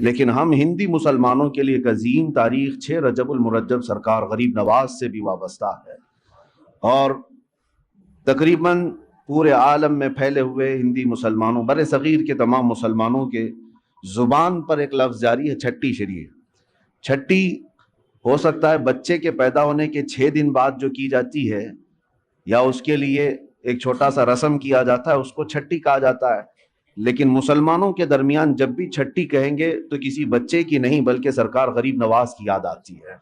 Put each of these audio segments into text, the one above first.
لیکن ہم ہندی مسلمانوں کے لیے ایک عظیم تاریخ 6 رجب المرجب سرکار غریب نواز سے بھی وابستہ ہے، اور تقریباً پورے عالم میں پھیلے ہوئے ہندی مسلمانوں، بر صغیر کے تمام مسلمانوں کے زبان پر ایک لفظ جاری ہے، چھٹی شریع۔ چھٹی ہو سکتا ہے بچے کے پیدا ہونے کے 6 دن بعد جو کی جاتی ہے، یا اس کے لیے ایک چھوٹا سا رسم کیا جاتا ہے، اس کو چھٹی کہا جاتا ہے، لیکن مسلمانوں کے درمیان جب بھی چھٹی کہیں گے تو کسی بچے کی نہیں بلکہ سرکار غریب نواز کی یاد آتی ہے۔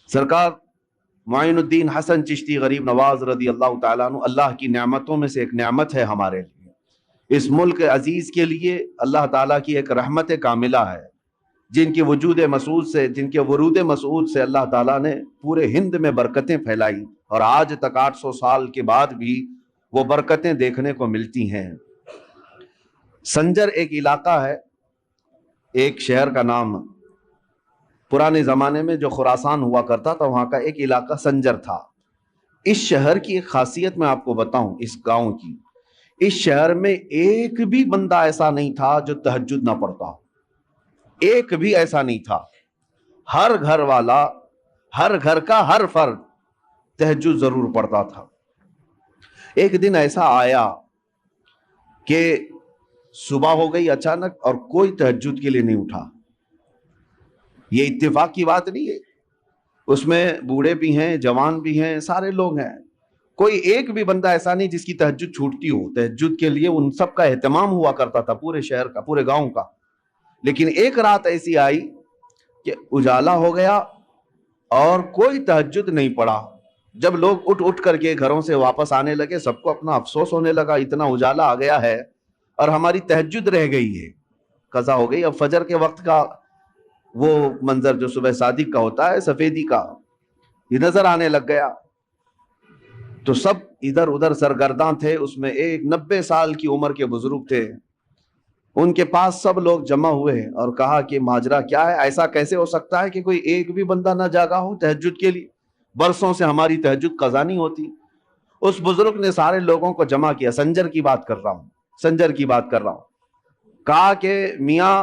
سرکار معین الدین حسن چشتی غریب نواز رضی اللہ تعالیٰ عنہ اللہ کی نعمتوں میں سے ایک نعمت ہے ہمارے لیے، اس ملک عزیز کے لیے اللہ تعالیٰ کی ایک رحمت کاملہ ہے، جن کے وجود مسعود سے، جن کے ورود مسعود سے اللہ تعالیٰ نے پورے ہند میں برکتیں پھیلائی، اور آج تک 800 سال کے بعد بھی وہ برکتیں دیکھنے کو ملتی ہیں۔ سنجر ایک علاقہ ہے، ایک شہر کا نام، پرانے زمانے میں جو خراسان ہوا کرتا تھا وہاں کا ایک علاقہ سنجر تھا۔ اس شہر کی ایک خاصیت میں آپ کو بتاؤں، اس گاؤں کی، اس شہر میں ایک بھی بندہ ایسا نہیں تھا جو تہجد نہ پڑھتا ہو، ایک بھی ایسا نہیں تھا۔ ہر گھر والا، ہر گھر کا ہر فرد تہجد ضرور پڑھتا تھا۔ ایک دن ایسا آیا کہ صبح ہو گئی اچانک اور کوئی تہجد کے لیے نہیں اٹھا۔ یہ اتفاق کی بات نہیں ہے، اس میں بوڑھے بھی ہیں، جوان بھی ہیں، سارے لوگ ہیں، کوئی ایک بھی بندہ ایسا نہیں جس کی تہجد چھوٹتی ہو۔ تہجد کے لیے ان سب کا اہتمام ہوا کرتا تھا، پورے شہر کا، پورے گاؤں کا۔ لیکن ایک رات ایسی آئی کہ اجالا ہو گیا اور کوئی تہجد نہیں پڑا۔ جب لوگ اٹھ کر کے گھروں سے واپس آنے لگے، سب کو اپنا افسوس ہونے لگا، اتنا اجالا آ گیا ہے اور ہماری تہجد رہ گئی ہے، قضا ہو گئی۔ اب فجر کے وقت کا وہ منظر جو صبح صادق کا ہوتا ہے، سفیدی کا، یہ نظر آنے لگ گیا تو سب ادھر ادھر سرگرداں تھے۔ اس میں ایک 90 سال کی عمر کے بزرگ تھے، ان کے پاس سب لوگ جمع ہوئے اور کہا کہ ماجرا کیا ہے، ایسا کیسے ہو سکتا ہے کہ کوئی ایک بھی بندہ نہ جاگا ہو تہجد کے لیے، برسوں سے ہماری تہجد قضا نہیں ہوتی۔ اس بزرگ نے سارے لوگوں کو جمع کیا، سنجر کی بات کر رہا ہوں، سنجر کی بات کر رہا ہوں، کہا کہ میاں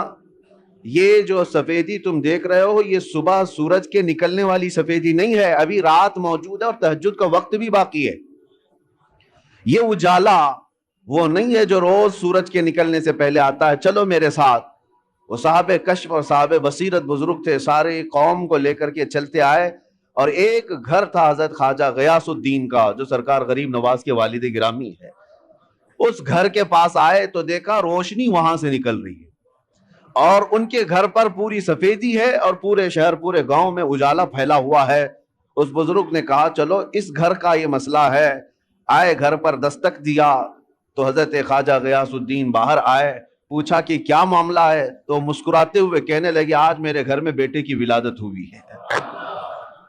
یہ جو سفیدی تم دیکھ رہے ہو، یہ صبح سورج کے نکلنے والی سفیدی نہیں ہے، ابھی رات موجود ہے اور تہجد کا وقت بھی باقی ہے۔ یہ اجالا وہ نہیں ہے جو روز سورج کے نکلنے سے پہلے آتا ہے، چلو میرے ساتھ۔ وہ صاحب کشف اور صاحب بصیرت بزرگ تھے، سارے قوم کو لے کر کے چلتے آئے، اور ایک گھر تھا حضرت خواجہ غیاث الدین کا جو سرکار غریب نواز کے والد گرامی ہے۔ اس گھر کے پاس آئے تو دیکھا روشنی وہاں سے نکل رہی ہے اور ان کے گھر پر پوری سفیدی ہے اور پورے شہر، پورے گاؤں میں اجالا پھیلا ہوا ہے۔ اس بزرگ نے کہا چلو اس گھر کا یہ مسئلہ ہے۔ آئے، گھر پر دستک دیا تو حضرت خواجہ غیاث الدین باہر آئے، پوچھا کہ کیا معاملہ ہے، تو مسکراتے ہوئے کہنے لگے آج میرے گھر میں بیٹے کی ولادت ہوئی ہے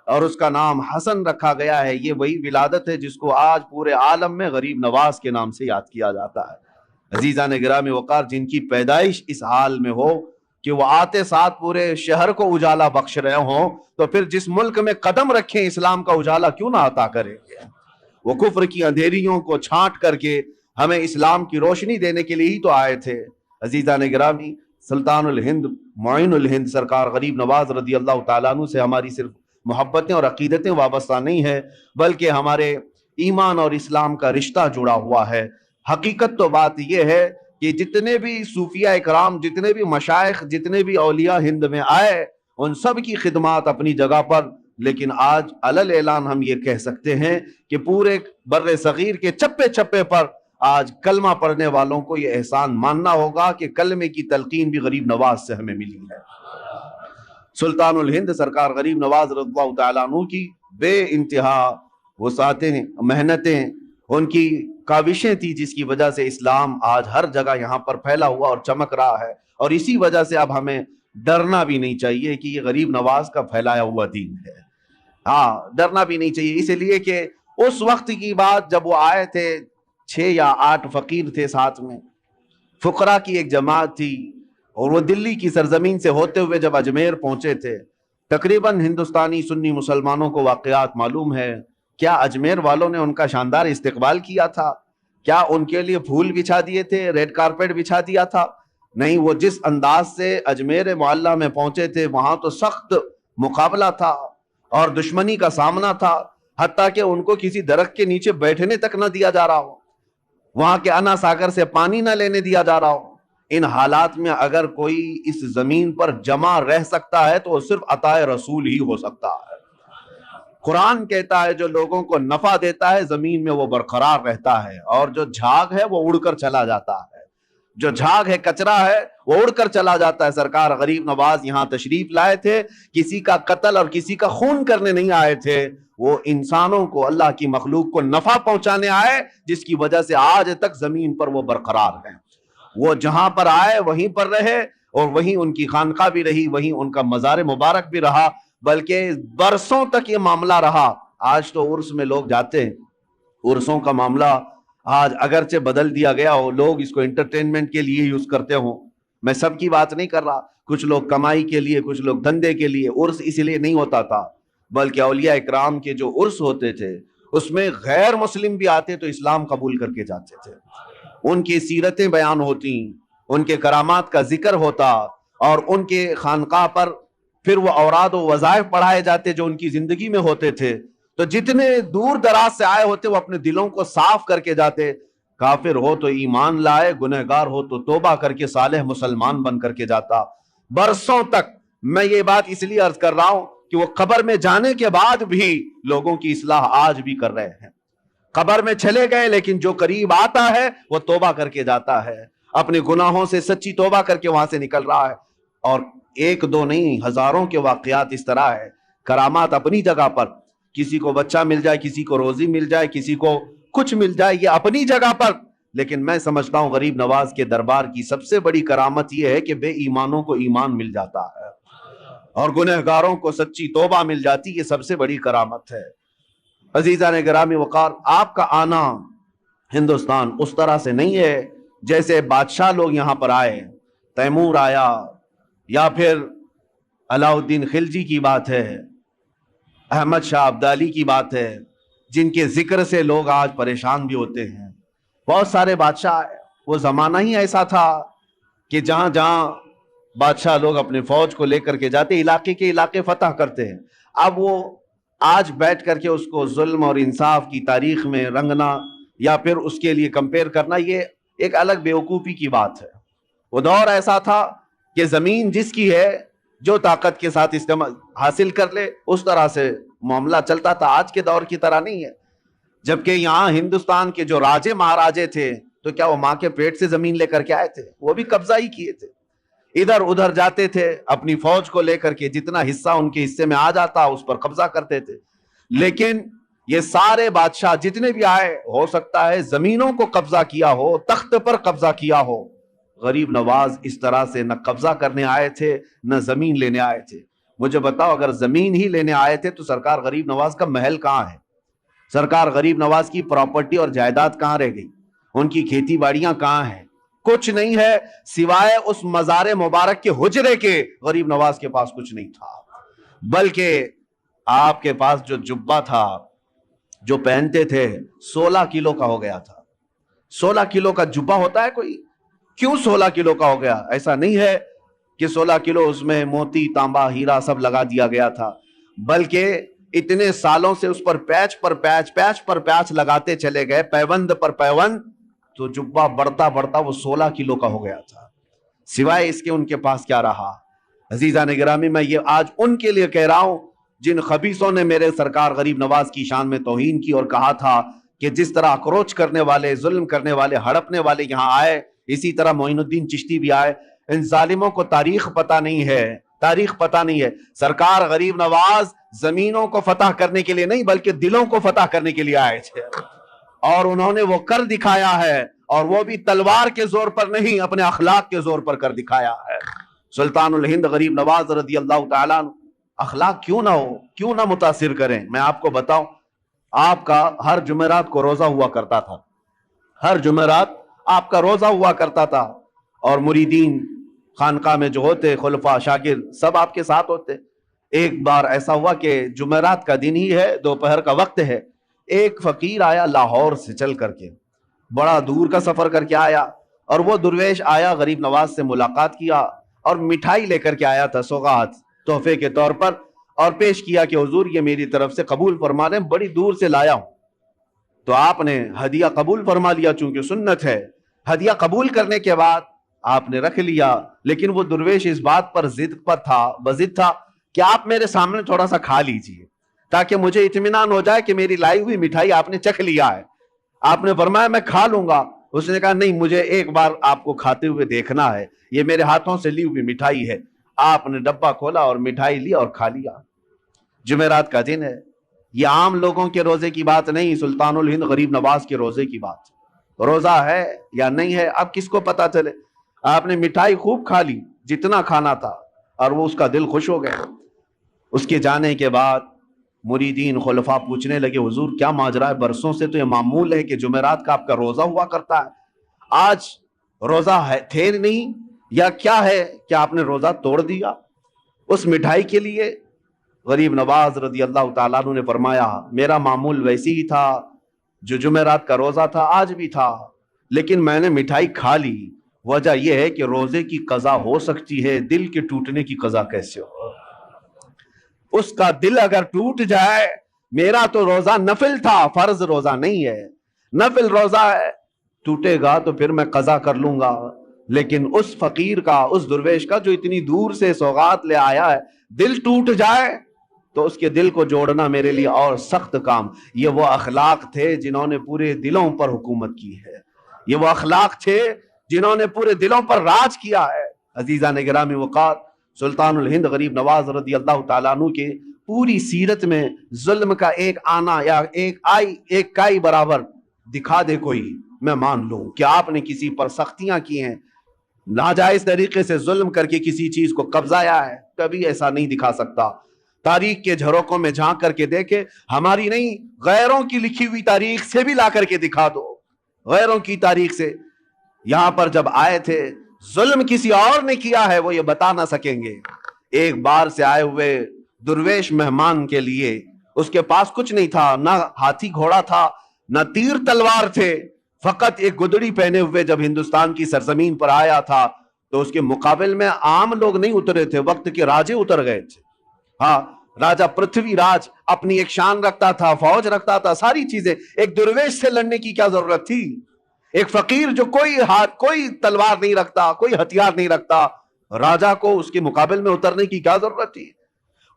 اور اس کا نام حسن رکھا گیا ہے۔ یہ وہی ولادت ہے جس کو آج پورے عالم میں غریب نواز کے نام سے یاد کیا جاتا ہے۔ عزیزان گرامی وقار، جن کی پیدائش اس حال میں ہو کہ وہ آتے ساتھ پورے شہر کو اجالا بخش رہے ہوں، تو پھر جس ملک میں قدم رکھیں اسلام کا اجالا کیوں نہ عطا کرے گے؟ وہ کفر کی اندھیریوں کو چھانٹ کر کے ہمیں اسلام کی روشنی دینے کے لیے ہی تو آئے تھے۔ عزیزان گرامی، سلطان الہند معین الہند سرکار غریب نواز رضی اللہ تعالیٰ عنہ سے ہماری صرف محبتیں اور عقیدتیں وابستہ نہیں ہے، بلکہ ہمارے ایمان اور اسلام کا رشتہ جڑا ہوا ہے۔ حقیقت تو بات یہ ہے کہ جتنے بھی صوفیہ اکرام، جتنے بھی مشائخ، جتنے بھی اولیاء ہند میں آئے، ان سب کی خدمات اپنی جگہ پر، لیکن آج علل اعلان ہم یہ کہہ سکتے ہیں کہ پورے بر صغیر کے چپے چپے پر آج کلمہ پڑھنے والوں کو یہ احسان ماننا ہوگا کہ کلمے کی تلقین بھی غریب نواز سے ہمیں ملی ہے۔ سلطان الہند سرکار غریب نواز رضی اللہ تعالیٰ عنہ کی بے انتہا وسعتیں، محنتیں، ان کی کاوشیں تھی جس کی وجہ سے اسلام آج ہر جگہ یہاں پر پھیلا ہوا اور چمک رہا ہے، اور اسی وجہ سے اب ہمیں ڈرنا بھی نہیں چاہیے کہ یہ غریب نواز کا پھیلایا ہوا دین ہے۔ ہاں، ڈرنا بھی نہیں چاہیے، اس لیے کہ اس وقت کی بات جب وہ آئے تھے، 6 یا 8 فقیر تھے ساتھ میں، فقراء کی ایک جماعت تھی، اور وہ دلی کی سرزمین سے ہوتے ہوئے جب اجمیر پہنچے تھے، تقریباً ہندوستانی سنی مسلمانوں کو واقعات معلوم ہے، کیا اجمیر والوں نے ان کا شاندار استقبال کیا تھا؟ کیا ان کے لیے پھول بچھا دیے تھے، ریڈ کارپیٹ بچھا دیا تھا؟ نہیں، وہ جس انداز سے اجمیر معلیٰ میں پہنچے تھے وہاں تو سخت مقابلہ تھا اور دشمنی کا سامنا تھا، حتیٰ کہ ان کو کسی درخت کے نیچے بیٹھنے تک نہ دیا جا رہا ہو، وہاں کے انا ساگر سے پانی نہ لینے دیا جا رہا ہو۔ ان حالات میں اگر کوئی اس زمین پر جمع رہ سکتا ہے تو وہ صرف عطا رسول ہی ہو سکتا ہے۔ قرآن کہتا ہے جو لوگوں کو نفع دیتا ہے زمین میں وہ برقرار رہتا ہے، اور جو جھاگ ہے وہ اڑ کر چلا جاتا ہے، جو جھاگ ہے، کچرا ہے، وہ اڑ کر چلا جاتا ہے۔ سرکار غریب نواز یہاں تشریف لائے تھے، کسی کا قتل اور کسی کا خون کرنے نہیں آئے تھے، وہ انسانوں کو، اللہ کی مخلوق کو نفع پہنچانے آئے، جس کی وجہ سے آج تک زمین پر وہ برقرار ہیں۔ وہ جہاں پر آئے وہیں پر رہے، اور وہیں ان کی خانقاہ بھی رہی، وہیں ان کا مزار مبارک بھی رہا، بلکہ برسوں تک یہ معاملہ رہا۔ آج تو عرس میں لوگ جاتے ہیں، عرسوں کا معاملہ آج اگرچہ بدل دیا گیا ہو، لوگ اس کو انٹرٹینمنٹ کے لیے یوز کرتے ہوں، میں سب کی بات نہیں کر رہا، کچھ لوگ کمائی کے لیے، کچھ لوگ دھندے کے لیے۔ عرس اس لیے نہیں ہوتا تھا، بلکہ اولیاء اکرام کے جو عرس ہوتے تھے اس میں غیر مسلم بھی آتے تو اسلام قبول کر کے جاتے تھے، ان کی سیرتیں بیان ہوتی، ان کے کرامات کا ذکر ہوتا، اور ان کے خانقاہ پر پھر وہ اوراد و وظائف پڑھائے جاتے جو ان کی زندگی میں ہوتے تھے۔ تو جتنے دور دراز سے آئے ہوتے وہ اپنے دلوں کو صاف کر کے جاتے، کافر ہو تو ایمان لائے، گنہگار ہو تو توبہ کر کے صالح مسلمان بن کر کے جاتا۔ برسوں تک میں یہ بات اس لیے عرض کر رہا ہوں کہ وہ قبر میں جانے کے بعد بھی لوگوں کی اصلاح آج بھی کر رہے ہیں۔ قبر میں چلے گئے لیکن جو قریب آتا ہے وہ توبہ کر کے جاتا ہے، اپنے گناہوں سے سچی توبہ کر کے وہاں سے نکل رہا ہے۔ اور ایک دو نہیں، ہزاروں کے واقعات اس طرح ہے۔ کرامات اپنی جگہ پر، کسی کو بچہ مل جائے، کسی کو روزی مل جائے، کسی کو کچھ مل جائے، یہ اپنی جگہ پر، لیکن میں سمجھتا ہوں غریب نواز کے دربار کی سب سے بڑی کرامت یہ ہے کہ بے ایمانوں کو ایمان مل جاتا ہے اور گنہگاروں کو سچی توبہ مل جاتی، یہ سب سے بڑی کرامت ہے۔ عزیزان گرامی وقار، آپ کا آنا ہندوستان اس طرح سے نہیں ہے جیسے بادشاہ لوگ یہاں پر آئے، تیمور آیا یا پھر علاؤ الدین خلجی کی بات ہے، احمد شاہ ابدالی کی بات ہے، جن کے ذکر سے لوگ آج پریشان بھی ہوتے ہیں۔ بہت سارے بادشاہ آئے، وہ زمانہ ہی ایسا تھا کہ جہاں جہاں بادشاہ لوگ اپنے فوج کو لے کر کے جاتے، علاقے کے علاقے فتح کرتے ہیں۔ اب وہ آج بیٹھ کر کے اس کو ظلم اور انصاف کی تاریخ میں رنگنا یا پھر اس کے لیے کمپیئر کرنا، یہ ایک الگ بیوقوفی کی بات ہے۔ وہ دور ایسا تھا کہ زمین جس کی ہے جو طاقت کے ساتھ استعمال حاصل کر لے، اس طرح سے معاملہ چلتا تھا، آج کے دور کی طرح نہیں ہے۔ جبکہ یہاں ہندوستان کے جو راجے مہاراجے تھے تو کیا وہ ماں کے پیٹ سے زمین لے کر کے آئے تھے؟ وہ بھی قبضہ ہی کیے تھے، ادھر ادھر جاتے تھے اپنی فوج کو لے کر کے، جتنا حصہ ان کے حصے میں آ جاتا اس پر قبضہ کرتے تھے۔ لیکن یہ سارے بادشاہ جتنے بھی آئے، ہو سکتا ہے زمینوں کو قبضہ کیا ہو، تخت پر قبضہ کیا ہو، غریب نواز اس طرح سے نہ قبضہ کرنے آئے تھے نہ زمین لینے آئے تھے۔ مجھے بتاؤ، اگر زمین ہی لینے آئے تھے تو سرکار غریب نواز کا محل کہاں ہے؟ سرکار غریب نواز کی پراپرٹی اور جائیداد کہاں رہ گئی؟ ان کی کھیتی باڑیاں کہاں ہیں؟ کچھ نہیں ہے سوائے اس مزار مبارک کے حجرے کے۔ غریب نواز کے پاس کچھ نہیں تھا، بلکہ آپ کے پاس جو جبہ تھا جو پہنتے تھے 16 کلو کا ہو گیا تھا۔ 16 کلو کا جبہ ہوتا ہے کوئی؟ کیوں 16 کلو کا ہو گیا؟ ایسا نہیں ہے کہ 16 کلو اس میں موتی تانبا ہیرا سب لگا دیا گیا تھا، بلکہ اتنے سالوں سے اس پر پیچ پر پیچ لگاتے چلے گئے، پیوند پر پیوند، تو جبہ بڑھتا بڑھتا وہ 16 کلو کا ہو گیا تھا۔ سوائے اس کے ان کے پاس کیا رہا؟ عزیزان گرامی، میں یہ آج ان کے لیے کہہ رہا ہوں جن خبیثوں نے میرے سرکار غریب نواز کی شان میں توہین کی اور کہا تھا کہ جس طرح اکروچ کرنے والے، ظلم کرنے والے، ہڑپنے والے یہاں آئے، اسی طرح معین الدین چشتی بھی آئے۔ ان ظالموں کو تاریخ پتہ نہیں ہے، تاریخ پتہ نہیں ہے۔ سرکار غریب نواز زمینوں کو فتح کرنے کے لیے نہیں بلکہ دلوں کو فتح کرنے کے لیے آئے تھے، اور انہوں نے وہ کر دکھایا ہے، اور وہ بھی تلوار کے زور پر نہیں، اپنے اخلاق کے زور پر کر دکھایا ہے۔ سلطان الہند غریب نواز رضی اللہ تعالیٰ عنہ اخلاق کیوں نہ ہو، کیوں نہ متاثر کریں؟ میں آپ کو بتاؤں، آپ کا ہر جمعرات کو روزہ ہوا کرتا تھا، ہر جمعرات آپ کا روزہ ہوا کرتا تھا، اور مریدین خانقاہ میں جو ہوتے، خلفاء شاگرد سب آپ کے ساتھ ہوتے۔ ایک بار ایسا ہوا کہ جمعرات کا دن ہی ہے، دوپہر کا وقت ہے، ایک فقیر آیا لاہور سے چل کر کے، بڑا دور کا سفر کر کے آیا، اور وہ درویش آیا، غریب نواز سے ملاقات کیا اور مٹھائی لے کر کے آیا تھا سوغات تحفے کے طور پر، اور پیش کیا کہ حضور یہ میری طرف سے قبول فرما لیں، بڑی دور سے لایا ہوں۔ تو آپ نے ہدیہ قبول فرما لیا، چونکہ سنت ہے۔ ہدیہ قبول کرنے کے بعد آپ نے رکھ لیا، لیکن وہ درویش اس بات پر بضد تھا کہ آپ میرے سامنے تھوڑا سا کھا لیجئے تاکہ مجھے اطمینان ہو جائے کہ میری لائی ہوئی مٹھائی آپ نے چکھ لیا ہے۔ آپ نے فرمایا میں کھا لوں گا۔ اس نے کہا نہیں، مجھے ایک بار آپ کو کھاتے ہوئے دیکھنا ہے، یہ میرے ہاتھوں سے لی ہوئی مٹھائی ہے۔ آپ نے ڈبہ کھولا اور مٹھائی لی اور کھا لیا۔ جمعرات کا دن ہے، یہ عام لوگوں کے روزے کی بات نہیں، سلطان الہند غریب نواز کے روزے کی بات۔ روزہ ہے یا نہیں ہے اب کس کو پتا چلے۔ آپ نے مٹھائی خوب کھا لی جتنا کھانا تھا، اور وہ اس کا دل خوش ہو گیا۔ اس کے جانے کے بعد مریدین خلفاء پوچھنے لگے حضور کیا ماجرا ہے؟ برسوں سے تو یہ معمول ہے کہ جمعرات کا آپ کا روزہ ہوا کرتا ہے، آج روزہ تھے نہیں یا کیا ہے کہ آپ نے روزہ توڑ دیا اس مٹھائی کے لیے؟ غریب نواز رضی اللہ تعالیٰ عنہ نے فرمایا میرا معمول ویسی ہی تھا، جو جمعرات کا روزہ تھا آج بھی تھا، لیکن میں نے مٹھائی کھا لی۔ وجہ یہ ہے کہ روزے کی قضا ہو سکتی ہے، دل کے ٹوٹنے کی قضا کیسے ہو؟ اس کا دل اگر ٹوٹ جائے، میرا تو روزہ نفل تھا، فرض روزہ نہیں ہے، نفل روزہ ہے، ٹوٹے گا تو پھر میں قضا کر لوں گا۔ لیکن اس فقیر کا، اس درویش کا جو اتنی دور سے سوغات لے آیا ہے، دل ٹوٹ جائے تو اس کے دل کو جوڑنا میرے لیے اور سخت کام۔ یہ وہ اخلاق تھے جنہوں نے پورے دلوں پر حکومت کی ہے، یہ وہ اخلاق تھے جنہوں نے پورے دلوں پر راج کیا ہے۔ عزیزان گرامی وقار، سلطان الہند غریب نواز رضی اللہ تعالیٰ عنہ کے پوری سیرت میں ظلم کا ایک آنا یا ایک کائی برابر دکھا دے کوئی، میں مان لوں کہ آپ نے کسی پر سختیاں کی ہیں، ناجائز طریقے سے ظلم کر کے کسی چیز کو قبضایا ہے، کبھی ایسا نہیں دکھا سکتا۔ تاریخ کے جھروکوں میں جھانک کر کے دیکھے، ہماری نہیں غیروں کی لکھی ہوئی تاریخ سے بھی لا کر کے دکھا دو، غیروں کی تاریخ سے۔ یہاں پر جب آئے تھے ظلم کسی اور نے کیا ہے وہ یہ بتا نہ سکیں گے۔ ایک بار سے آئے ہوئے درویش مہمان کے لیے اس کے پاس کچھ نہیں تھا، نہ ہاتھی گھوڑا تھا، نہ تیر تلوار تھے، فقط ایک گدڑی پہنے ہوئے جب ہندوستان کی سرزمین پر آیا تھا تو اس کے مقابل میں عام لوگ نہیں اترے تھے، وقت کے راجے اتر گئے تھے۔ ہاں، راجہ پرتھوی راج اپنی ایک شان رکھتا تھا، فوج رکھتا تھا، ساری چیزیں، ایک درویش سے لڑنے کی کیا ضرورت تھی؟ ایک فقیر جو کوئی تلوار نہیں رکھتا، کوئی ہتھیار نہیں رکھتا، راجہ کو اس کے مقابل میں اترنے کی کیا ضرورت تھی؟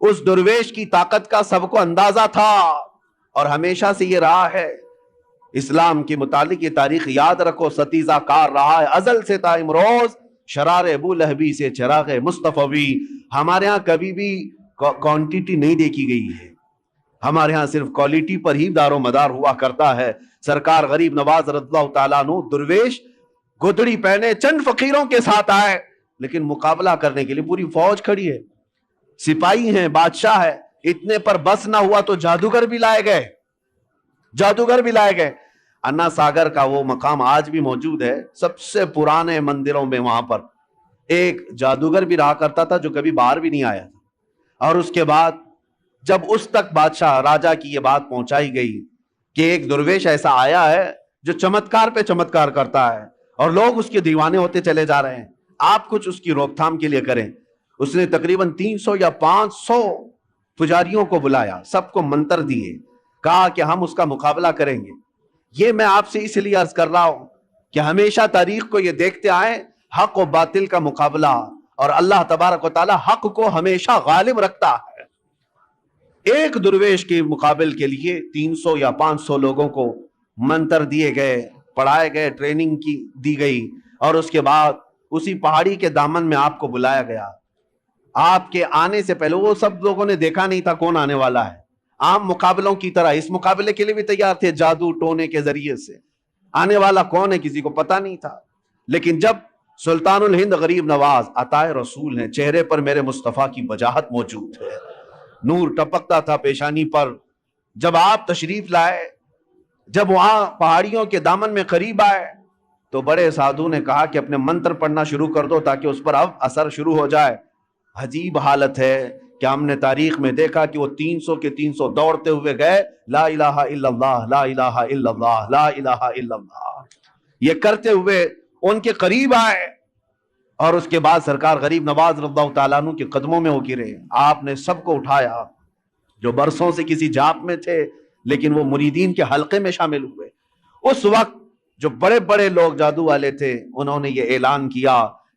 اس درویش کی طاقت کا سب کو اندازہ تھا، اور ہمیشہ سے یہ رہا ہے۔ اسلام کے متعلق یہ تاریخ یاد رکھو، ستیزہ کار رہا ہے ازل سے تا امروز، شرار ابو لہبی سے چراغ مصطفی۔ ہمارے ہاں کبھی بھی کوانٹیٹی نہیں دیکھی گئی ہے، ہمارے ہاں صرف کوالٹی پر ہی دار و مدار ہوا کرتا ہے۔ سرکار غریب نواز رضی اللہ تعالیٰ عنہ درویش گدڑی پہنے چند فقیروں کے ساتھ آئے، لیکن مقابلہ کرنے کے لیے پوری فوج کھڑی ہے، سپاہی ہیں، بادشاہ ہے۔ اتنے پر بس نہ ہوا تو جادوگر بھی لائے گئے۔ انا ساگر کا وہ مقام آج بھی موجود ہے، سب سے پرانے مندروں میں وہاں پر ایک جادوگر بھی رہا کرتا تھا جو کبھی باہر بھی نہیں آیا تھا۔ اور اس کے بعد جب اس تک بادشاہ راجہ کی یہ بات پہنچائی گئی کہ ایک درویش ایسا آیا ہے جو چمتکار پہ چمتکار کرتا ہے اور لوگ اس کے دیوانے ہوتے چلے جا رہے ہیں، آپ کچھ اس کی روک تھام کے لیے کریں۔ اس نے تقریباً 300 یا 500 پجاریوں کو بلایا، سب کو منتر دیے، کہا کہ ہم اس کا مقابلہ کریں گے۔ یہ میں آپ سے اس لیے عرض کر رہا ہوں کہ ہمیشہ تاریخ کو یہ دیکھتے آئیں، حق و باطل کا مقابلہ، اور اللہ تبارک و تعالی حق کو ہمیشہ غالب رکھتا ہے۔ ایک درویش کے مقابل کے لیے 300 یا 500 لوگوں کو منتر دیے گئے، پڑھائے گئے، ٹریننگ کی دی گئی، اور اس کے بعد اسی پہاڑی کے دامن میں آپ کو بلایا گیا۔ آپ کے آنے سے پہلے وہ سب لوگوں نے دیکھا نہیں تھا کون آنے والا ہے، عام مقابلوں کی طرح اس مقابلے کے لیے بھی تیار تھے، جادو ٹونے کے ذریعے سے آنے والا کون ہے کسی کو پتا نہیں تھا۔ لیکن جب سلطان الہند غریب نواز عطائے رسول ہیں، چہرے پر میرے مصطفیٰ کی وجاہت موجود ہے، نور ٹپکتا تھا پیشانی پر، جب آپ تشریف لائے، جب وہاں پہاڑیوں کے دامن میں قریب آئے تو بڑے سادھو نے کہا کہ اپنے منتر پڑھنا شروع کر دو تاکہ اس پر اب اثر شروع ہو جائے۔ عجیب حالت ہے کہ ہم نے تاریخ میں دیکھا کہ وہ 300 کے 300 دوڑتے ہوئے گئے، لا الہ الا اللہ، لا الہ الا اللہ، لا الہ الا اللہ، یہ کرتے ہوئے ان کے قریب آئے اور اس کے بعد سرکار غریب نواز رضی اللہ تعالیٰ عنہ کے قدموں میں ہو گرے. آپ نے سب کو اٹھایا جو برسوں سے کسی جاپ میں تھے لیکن وہ مریدین کے حلقے میں شامل ہوئے. اس وقت جو بڑے بڑے لوگ جادو والے تھے انہوں نے یہ اعلان کیا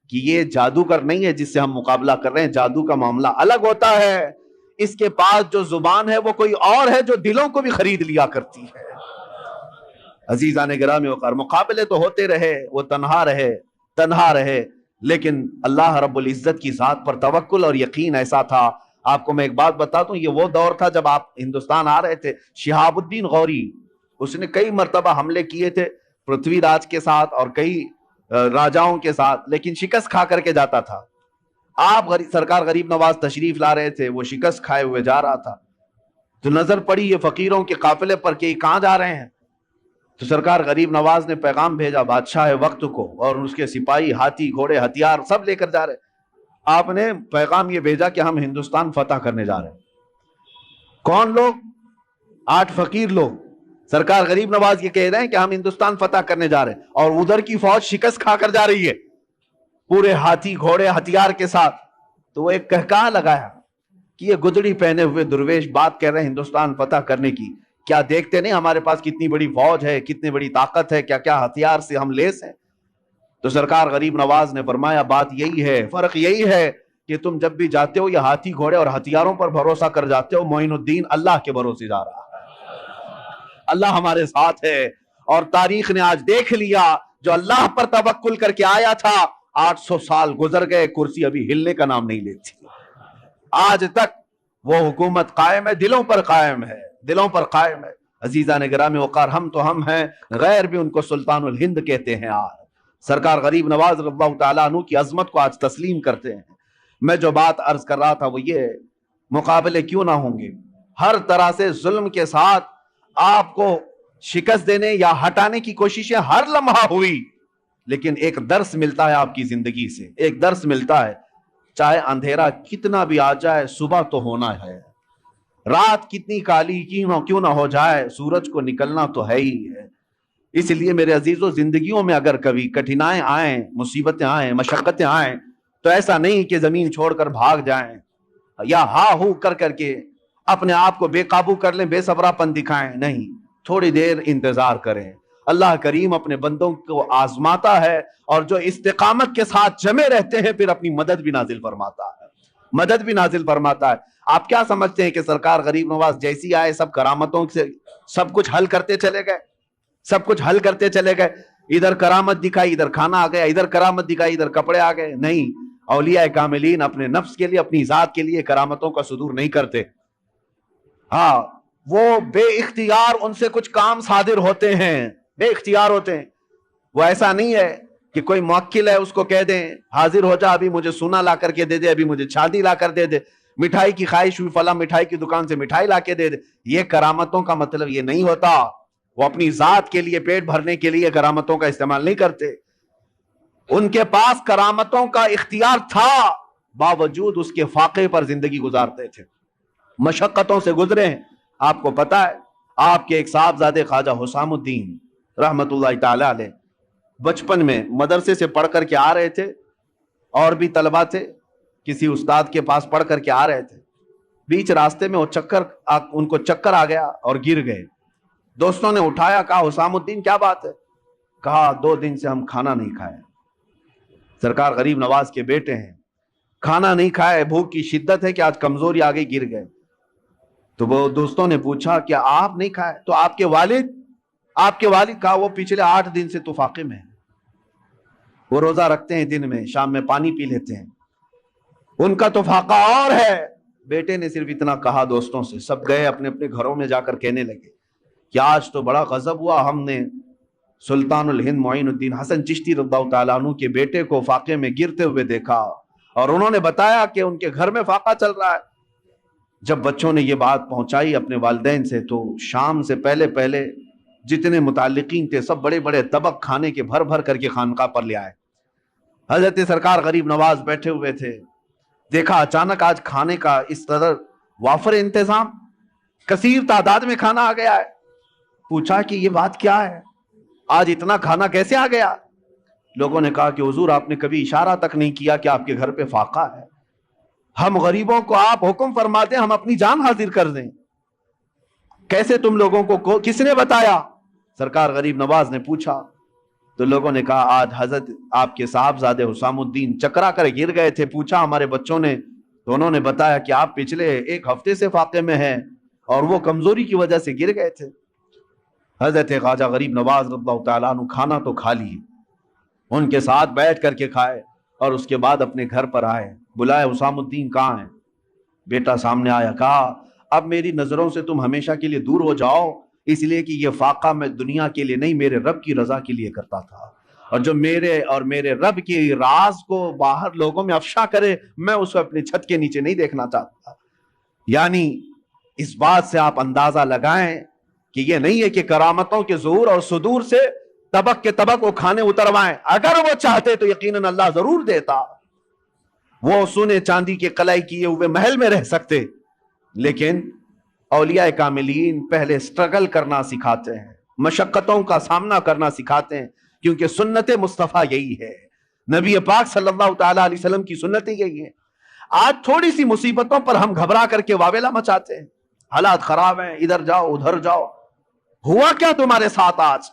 کہ یہ جادوگر نہیں ہے جس سے ہم مقابلہ کر رہے ہیں, جادو کا معاملہ الگ ہوتا ہے, اس کے پاس جو زبان ہے وہ کوئی اور ہے جو دلوں کو بھی خرید لیا کرتی ہے. عزیزان گرامی وقار, مقابلے تو ہوتے رہے, وہ تنہا رہے لیکن اللہ رب العزت کی ذات پر توکل اور یقین ایسا تھا. آپ کو میں ایک بات بتاتا ہوں, یہ وہ دور تھا جب آپ ہندوستان آ رہے تھے. شہاب الدین غوری اس نے کئی مرتبہ حملے کیے تھے پرتھوی راج کے ساتھ اور کئی راجاؤں کے ساتھ, لیکن شکست کھا کر کے جاتا تھا. آپ سرکار غریب نواز تشریف لا رہے تھے, وہ شکست کھائے ہوئے جا رہا تھا تو نظر پڑی یہ فقیروں کے قافلے پر کہ یہ کہاں جا رہے ہیں. تو سرکار غریب نواز نے پیغام بھیجا بادشاہ وقت کو, اور اس کے سپاہی ہاتھی گھوڑے ہتھیار سب لے کر جا رہے. آپ نے پیغام یہ بھیجا کہ ہم ہندوستان فتح کرنے جا رہے ہیں. کون لوگ؟ 8 فقیر لوگ. سرکار غریب نواز یہ کہہ رہے ہیں کہ ہم ہندوستان فتح کرنے جا رہے ہیں اور ادھر کی فوج شکست کھا کر جا رہی ہے پورے ہاتھی گھوڑے ہتھیار کے ساتھ. تو وہ ایک کہکہا لگایا کہ یہ گدڑی پہنے ہوئے درویش بات کہہ رہے ہیں ہندوستان فتح کرنے کی, کیا دیکھتے نہیں ہمارے پاس کتنی بڑی فوج ہے, کتنی بڑی طاقت ہے, کیا کیا ہتھیار سے ہم لیس ہیں. تو سرکار غریب نواز نے فرمایا بات یہی ہے, فرق یہی ہے کہ تم جب بھی جاتے ہو یہ ہاتھی گھوڑے اور ہتھیاروں پر بھروسہ کر جاتے ہو, معین الدین اللہ کے بھروسے جا رہا ہے, اللہ ہمارے ساتھ ہے. اور تاریخ نے آج دیکھ لیا جو اللہ پر توکل کر کے آیا تھا 800 سال گزر گئے, کرسی ابھی ہلنے کا نام نہیں لیتی. آج تک وہ حکومت قائم ہے, دلوں پر قائم ہے, دلوں پر قائم ہے. عزیزان گرامی وقار, ہم تو ہم ہیں, غیر بھی ان کو سلطان الہند کہتے ہیں. آج سرکار غریب نواز رضی اللہ تعالیٰ عنہ کی عظمت کو آج تسلیم کرتے ہیں. میں جو بات عرض کر رہا تھا وہ یہ, مقابلے کیوں نہ ہوں گے, ہر طرح سے ظلم کے ساتھ آپ کو شکست دینے یا ہٹانے کی کوششیں ہر لمحہ ہوئی, لیکن ایک درس ملتا ہے آپ کی زندگی سے, ایک درس ملتا ہے, چاہے اندھیرا کتنا بھی آ جائے صبح تو ہونا ہے, رات کتنی کالی کیوں نہ ہو جائے سورج کو نکلنا تو ہے ہی ہے. اس لیے میرے عزیزوں, زندگیوں میں اگر کبھی کٹھنائیں آئیں, مصیبتیں آئیں, مشقتیں آئیں, تو ایسا نہیں کہ زمین چھوڑ کر بھاگ جائیں یا ہا ہو کر کے اپنے آپ کو بے قابو کر لیں, بے صبرا پن دکھائیں. نہیں, تھوڑی دیر انتظار کریں. اللہ کریم اپنے بندوں کو آزماتا ہے اور جو استقامت کے ساتھ جمے رہتے ہیں پھر اپنی مدد بھی نازل فرماتا ہے. آپ کیا سمجھتے ہیں کہ سرکار غریب نواز جیسی آئے سب کرامتوں سے سب کچھ حل کرتے چلے گئے, ادھر کرامت دکھائی ادھر کھانا آ گیا, ادھر کرامت دکھائی ادھر کپڑے آ گئے. نہیں, اولیاء کاملین اپنے نفس کے لیے, اپنی ذات کے لیے کرامتوں کا صدور نہیں کرتے. ہاں, وہ بے اختیار ان سے کچھ کام صادر ہوتے ہیں, بے اختیار ہوتے ہیں. وہ ایسا نہیں ہے کہ کوئی موکل ہے اس کو کہہ دیں حاضر ہو جا, ابھی مجھے سونا لا کر کے دے دے, ابھی مجھے چاندی لا کر دے دے, مٹھائی کی خواہش ہوئی فلاں مٹھائی کی دکان سے مٹھائی لا کے دے دے. یہ کرامتوں کا مطلب یہ نہیں ہوتا. وہ اپنی ذات کے لیے, پیٹ بھرنے کے لیے کرامتوں کا استعمال نہیں کرتے. ان کے پاس کرامتوں کا اختیار تھا, باوجود اس کے فاقے پر زندگی گزارتے تھے, مشقتوں سے گزرے ہیں. آپ کو پتا ہے آپ کے ایک صاحبزادے خواجہ حسام الدین رحمت اللہ تعالی علیہ بچپن میں مدرسے سے پڑھ کر کے آ رہے تھے, اور بھی طلبہ تھے, کسی استاد کے پاس پڑھ کر کے آ رہے تھے. بیچ راستے میں ان کو چکر آ گیا اور گر گئے. دوستوں نے اٹھایا, کہا حسام الدین کیا بات ہے؟ کہا 2 دن سے ہم کھانا نہیں کھائے. سرکار غریب نواز کے بیٹے ہیں, کھانا نہیں کھائے, بھوک کی شدت ہے کہ آج کمزوری آ گئی, گر گئے. تو وہ دوستوں نے پوچھا کیا آپ نہیں کھائے؟ تو آپ کے والد کہا وہ پچھلے 8 دن سے تو فاقے میں ہیں, وہ روزہ رکھتے ہیں, دن میں شام میں پانی پی لیتے ہیں, ان کا تو فاقہ اور ہے. بیٹے نے صرف اتنا کہا دوستوں سے, سب گئے اپنے اپنے گھروں میں جا کر کہنے لگے کہ آج تو بڑا غضب ہوا, ہم نے سلطان الہند معین الدین حسن چشتی رضی اللہ تعالیٰ عنہ کے بیٹے کو فاقے میں گرتے ہوئے دیکھا, اور انہوں نے بتایا کہ ان کے گھر میں فاقہ چل رہا ہے. جب بچوں نے یہ بات پہنچائی اپنے والدین سے, تو شام سے پہلے جتنے متعلقین تھے سب بڑے بڑے طبق کھانے کے بھر کر کے خانقاہ پر لے آئے. حضرت سرکار غریب نواز بیٹھے ہوئے تھے, دیکھا اچانک آج کھانے کا اس قدر وافر انتظام, کثیر تعداد میں کھانا آ گیا ہے. پوچھا کہ یہ بات کیا ہے, آج اتنا کھانا کیسے آ گیا؟ لوگوں نے کہا کہ حضور آپ نے کبھی اشارہ تک نہیں کیا کہ آپ کے گھر پہ فاقہ ہے، ہم غریبوں کو آپ حکم فرما دیں ہم اپنی جان حاضر کر دیں، کیسے تم لوگوں کو کس نے بتایا؟ سرکار غریب نواز نے پوچھا تو لوگوں نے کہا آج حضرت آپ کے صاحبزادے حسام الدین چکرا کر گر گئے تھے، پوچھا ہمارے بچوں نے تو انہوں نے بتایا کہ آپ پچھلے ایک ہفتے سے فاقے میں ہیں اور وہ کمزوری کی وجہ سے گر گئے تھے۔ حضرت خواجہ غریب نواز رضی اللہ تعالیٰ عنہ کھانا تو کھا لیے، ان کے ساتھ بیٹھ کر کے کھائے اور اس کے بعد اپنے گھر پر آئے، بلائے حسام الدین کہاں ہیں؟ بیٹا سامنے آیا، کہا اب میری نظروں سے تم ہمیشہ کے لیے دور ہو جاؤ، اس لیے کہ یہ فاقہ میں دنیا کے لیے نہیں میرے رب کی رضا کے لیے کرتا تھا، اور جو میرے اور میرے رب کی راز کو باہر لوگوں میں افشا کرے میں اس کو اپنے چھت کے نیچے نہیں دیکھنا چاہتا۔ یعنی اس بات سے آپ اندازہ لگائیں کہ یہ نہیں ہے کہ کرامتوں کے ظہور اور صدور سے طبق کے طبق وہ کھانے اتروائیں، اگر وہ چاہتے تو یقیناً اللہ ضرور دیتا، وہ سونے چاندی کے قلعے کیے ہوئے محل میں رہ سکتے، لیکن اولیاء کاملین پہلے سٹرگل کرنا سکھاتے ہیں، مشقتوں کا سامنا کرنا سکھاتے ہیں، کیونکہ سنت مصطفیٰ یہی ہے، نبی پاک صلی اللہ تعالیٰ علیہ وسلم کی سنت یہی ہے۔ آج تھوڑی سی مصیبتوں پر ہم گھبرا کر کے واویلا مچاتے ہیں، حالات خراب ہیں، ادھر جاؤ ادھر جاؤ۔ ہوا کیا تمہارے ساتھ آج؟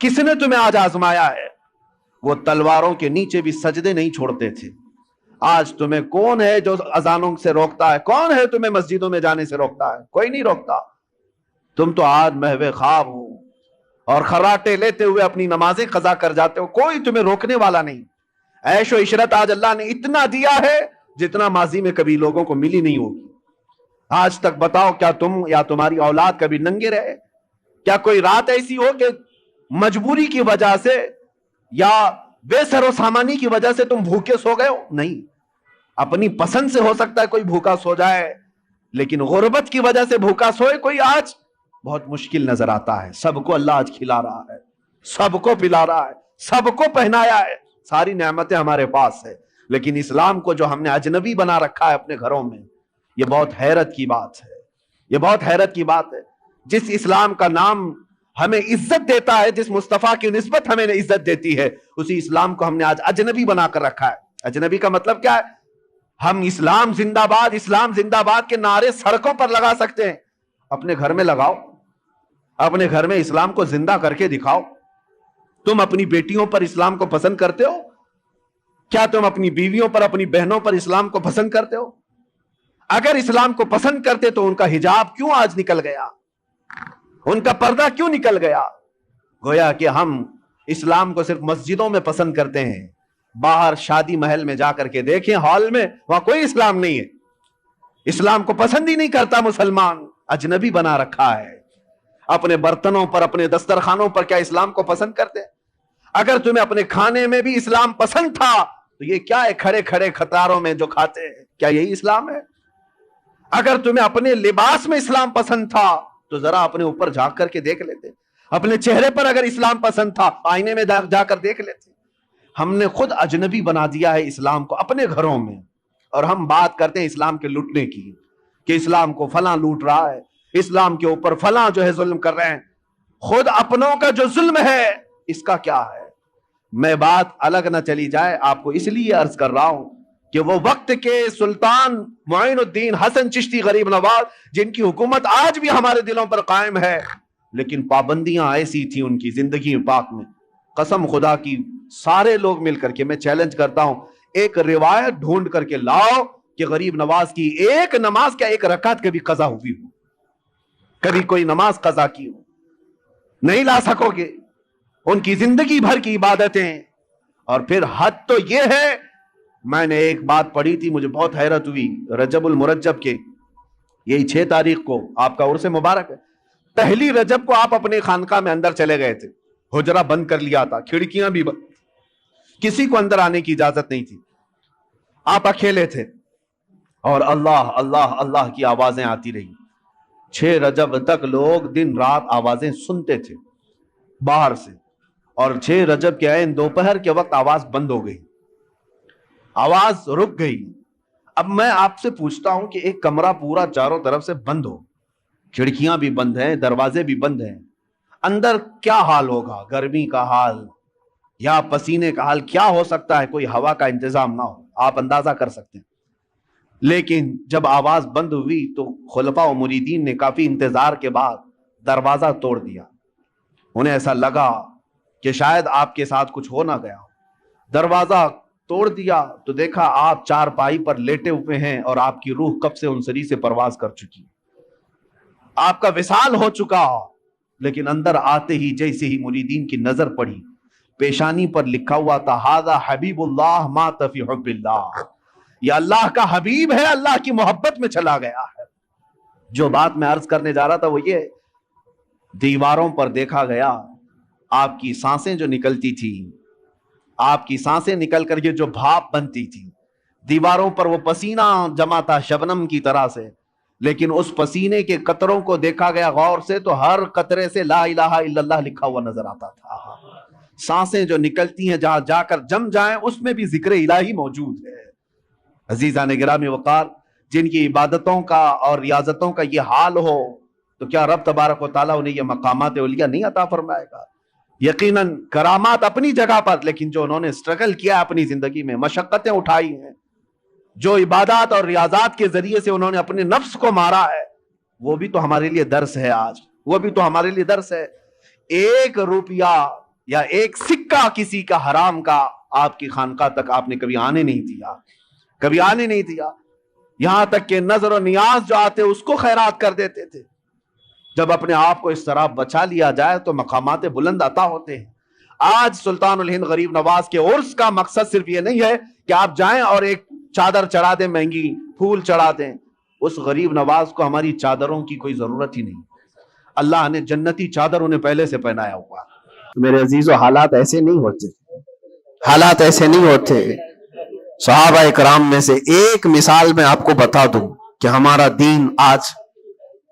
کس نے تمہیں آج آزمایا ہے؟ وہ تلواروں کے نیچے بھی سجدے نہیں چھوڑتے تھے، آج تمہیں کون ہے جو اذانوں سے روکتا ہے؟ کون ہے تمہیں مسجدوں میں جانے سے روکتا ہے؟ کوئی نہیں روکتا۔ تم تو آج محو خواب ہو اور خراٹے لیتے ہوئے اپنی نمازیں قضا کر جاتے ہو، کوئی تمہیں روکنے والا نہیں۔ عیش و عشرت آج اللہ نے اتنا دیا ہے جتنا ماضی میں کبھی لوگوں کو ملی نہیں ہوگی۔ آج تک بتاؤ کیا تم یا تمہاری اولاد کبھی ننگے رہے؟ کیا کوئی رات ایسی ہو کہ مجبوری کی وجہ سے یا بے سر و سامانی کی وجہ سے تم بھوکے سو گئے ہو؟ نہیں، اپنی پسند سے ہو سکتا ہے کوئی بھوکا سو جائے، لیکن غربت کی وجہ سے بھوکا سوئے کوئی آج بہت مشکل نظر آتا ہے۔ سب کو اللہ آج کھلا رہا ہے، سب کو پلا رہا ہے، سب کو پہنایا ہے، ساری نعمتیں ہمارے پاس ہے، لیکن اسلام کو جو ہم نے اجنبی بنا رکھا ہے اپنے گھروں میں، یہ بہت حیرت کی بات ہے، یہ بہت حیرت کی بات ہے۔ جس اسلام کا نام ہمیں عزت دیتا ہے، جس مصطفیٰ کی نسبت ہمیں عزت دیتی ہے، اسی اسلام کو ہم نے آج اجنبی بنا کر رکھا ہے۔ اجنبی کا مطلب کیا ہے؟ ہم اسلام زندہ باد کے نعرے سڑکوں پر لگا سکتے ہیں، اپنے گھر میں لگاؤ، اپنے گھر میں اسلام کو زندہ کر کے دکھاؤ۔ تم اپنی بیٹیوں پر اسلام کو پسند کرتے ہو؟ کیا تم اپنی بیویوں پر اپنی بہنوں پر اسلام کو پسند کرتے ہو؟ اگر اسلام کو پسند کرتے تو ان کا حجاب کیوں آج نکل گیا؟ ان کا پردہ کیوں نکل گیا؟ گویا کہ ہم اسلام کو صرف مسجدوں میں پسند کرتے ہیں، باہر شادی محل میں جا کر کے دیکھیں، ہال میں، وہاں کوئی اسلام نہیں ہے، اسلام کو پسند ہی نہیں کرتا مسلمان، اجنبی بنا رکھا ہے۔ اپنے برتنوں پر، اپنے دسترخوانوں پر کیا اسلام کو پسند کرتے؟ اگر تمہیں اپنے کھانے میں بھی اسلام پسند تھا تو یہ کیا ہے کھڑے کھڑے قطاروں میں جو کھاتے ہیں؟ کیا یہی اسلام ہے؟ اگر تمہیں اپنے لباس میں اسلام پسند تھا تو ذرا اپنے اوپر جھانک کر کے دیکھ لیتے، اپنے چہرے پر اگر اسلام پسند تھا آئینے میں جا کر دیکھ لیتے۔ ہم نے خود اجنبی بنا دیا ہے اسلام کو اپنے گھروں میں، اور ہم بات کرتے ہیں اسلام کے لوٹنے کی، کہ اسلام کو فلاں لوٹ رہا ہے، اسلام کے اوپر فلاں جو ہے ظلم کر رہے ہیں۔ خود اپنوں کا جو ظلم ہے اس کا کیا ہے؟ میں بات الگ نہ چلی جائے، آپ کو اس لیے عرض کر رہا ہوں کہ وہ وقت کے سلطان معین الدین حسن چشتی غریب نواز، جن کی حکومت آج بھی ہمارے دلوں پر قائم ہے، لیکن پابندیاں ایسی تھیں ان کی زندگی پاک میں، قسم خدا کی سارے لوگ مل کر کے میں چیلنج کرتا ہوں، ایک روایت ڈھونڈ کر کے لاؤ کہ غریب نواز کی ایک نماز کیا ایک رکعت کبھی قضا ہوئی ہو، کبھی کوئی نماز قضا کی ہو؟ نہیں لا سکو گے۔ ان کی زندگی بھر کی عبادتیں، اور پھر حد تو یہ ہے، میں نے ایک بات پڑھی تھی مجھے بہت حیرت ہوئی، رجب المرجب کے یہی 6 تاریخ کو آپ کا عرس مبارک ہے، پہلی رجب کو آپ اپنے خانقاہ میں اندر چلے گئے تھے، حجرہ بند کر لیا تھا، کھڑکیاں بھی بند، کسی کو اندر آنے کی اجازت نہیں تھی، آپ اکیلے تھے، اور اللہ اللہ اللہ کی آوازیں آتی رہی۔ 6 رجب تک لوگ دن رات آوازیں سنتے تھے باہر سے، اور 6 رجب کے عین دوپہر کے وقت آواز بند ہو گئی، آواز رک گئی۔ اب میں آپ سے پوچھتا ہوں کہ ایک کمرہ پورا چاروں طرف سے بند ہو، کھڑکیاں بھی بند ہیں، دروازے بھی بند ہیں، اندر کیا حال ہوگا؟ گرمی کا حال، یا پسینے کا حال کیا ہو سکتا ہے، کوئی ہوا کا انتظام نہ ہو، آپ اندازہ کر سکتے ہیں۔ لیکن جب آواز بند ہوئی تو خلفاء و مریدین نے کافی انتظار کے بعد دروازہ توڑ دیا۔ انہیں ایسا لگا کہ شاید آپ کے ساتھ کچھ ہو نہ گیا۔ دروازہ توڑ دیا تو دیکھا آپ چارپائی پر لیٹے ہوئے ہیں اور آپ کی روح کب سے انصری سے پرواز کر چکی، آپ کا وصال ہو چکا۔ لیکن اندر آتے ہی جیسے ہی مریدین کی نظر پڑی، پیشانی پر لکھا ہوا تھا ھذا حبیب اللہ مات فی حب اللہ، یہ اللہ کا حبیب ہے، اللہ کی محبت میں چلا گیا ہے۔ جو بات میں عرض کرنے جا رہا تھا وہ یہ، دیواروں پر دیکھا گیا آپ کی سانسیں جو نکلتی تھی، آپ کی سانسیں نکل کر یہ جو بھاپ بنتی تھی، دیواروں پر وہ پسینہ جمع تھا شبنم کی طرح سے، لیکن اس پسینے کے قطروں کو دیکھا گیا غور سے تو ہر قطرے سے لا الہ الا اللہ لکھا ہوا نظر آتا تھا۔ سانسیں جو نکلتی ہیں جہاں جا کر جم جائیں اس میں بھی ذکر الہی موجود ہے۔ عزیزان گرامی وقار، جن کی عبادتوں کا اور ریاضتوں کا یہ حال ہو تو کیا رب تبارک و تعالیٰ انہیں یہ مقامات علیہ نہیں عطا فرمائے گا؟ یقیناً کرامات اپنی جگہ پر، لیکن جو انہوں نے اسٹرگل کیا اپنی زندگی میں، مشقتیں اٹھائی ہیں، جو عبادات اور ریاضات کے ذریعے سے انہوں نے اپنے نفس کو مارا ہے، وہ بھی تو ہمارے لیے درس ہے آج، وہ بھی تو ہمارے لیے درس ہے۔ ایک روپیہ یا ایک سکہ کسی کا حرام کا آپ کی خانقاہ تک آپ نے کبھی آنے نہیں دیا، کبھی آنے نہیں دیا، یہاں تک کہ نظر و نیاز جو آتے اس کو خیرات کر دیتے تھے۔ جب اپنے آپ کو اس طرح بچا لیا جائے تو مقامات بلند عطا ہوتے ہیں۔ آج سلطان الہند غریب نواز کے عرس کا مقصد صرف یہ نہیں ہے کہ آپ جائیں اور ایک چادر چڑھا دیں، مہنگی پھول چڑھا دیں، اس غریب نواز کو ہماری چادروں کی کوئی ضرورت ہی نہیں، اللہ نے جنتی چادر انہیں پہلے سے پہنایا ہوا۔ میرے عزیزو، حالات ایسے نہیں ہوتے، حالات ایسے نہیں ہوتے۔ صحابہ اکرام میں سے ایک مثال میں آپ کو بتا دوں کہ ہمارا دین آج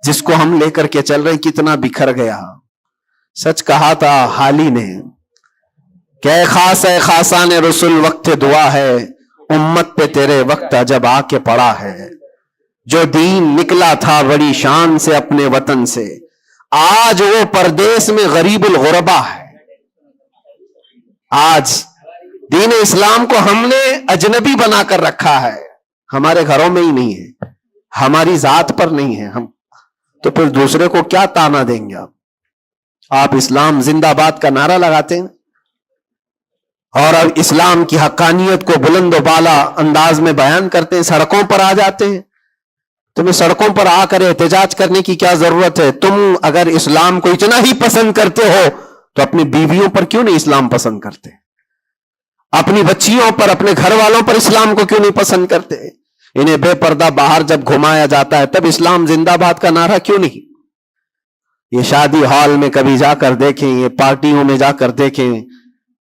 جس کو ہم لے کر کے چل رہے ہیں کتنا بکھر گیا۔ سچ کہا تھا حالی نے کہ اے خاص اے خاصان رسول وقت دعا ہے، امت پہ تیرے وقت جب آ کے پڑا ہے۔ جو دین نکلا تھا بڑی شان سے اپنے وطن سے، آج وہ پردیس میں غریب الغربا ہے۔ آج دین اسلام کو ہم نے اجنبی بنا کر رکھا ہے، ہمارے گھروں میں ہی نہیں ہے، ہماری ذات پر نہیں ہے، ہم تو پھر دوسرے کو کیا تانا دیں گے؟ آپ اسلام زندہ باد کا نعرہ لگاتے ہیں اور اب اسلام کی حقانیت کو بلند و بالا انداز میں بیان کرتے ہیں، سڑکوں پر آ جاتے ہیں۔ تمہیں سڑکوں پر آ کر احتجاج کرنے کی کیا ضرورت ہے؟ تم اگر اسلام کو اتنا ہی پسند کرتے ہو تو اپنی بیویوں پر کیوں نہیں اسلام پسند کرتے؟ اپنی بچیوں پر، اپنے گھر والوں پر اسلام کو کیوں نہیں پسند کرتے؟ انہیں بے پردہ باہر جب گھمایا جاتا ہے تب اسلام زندہ باد کا نعرہ کیوں نہیں؟ یہ شادی ہال میں کبھی جا کر دیکھیں، یہ پارٹیوں میں جا کر دیکھیں،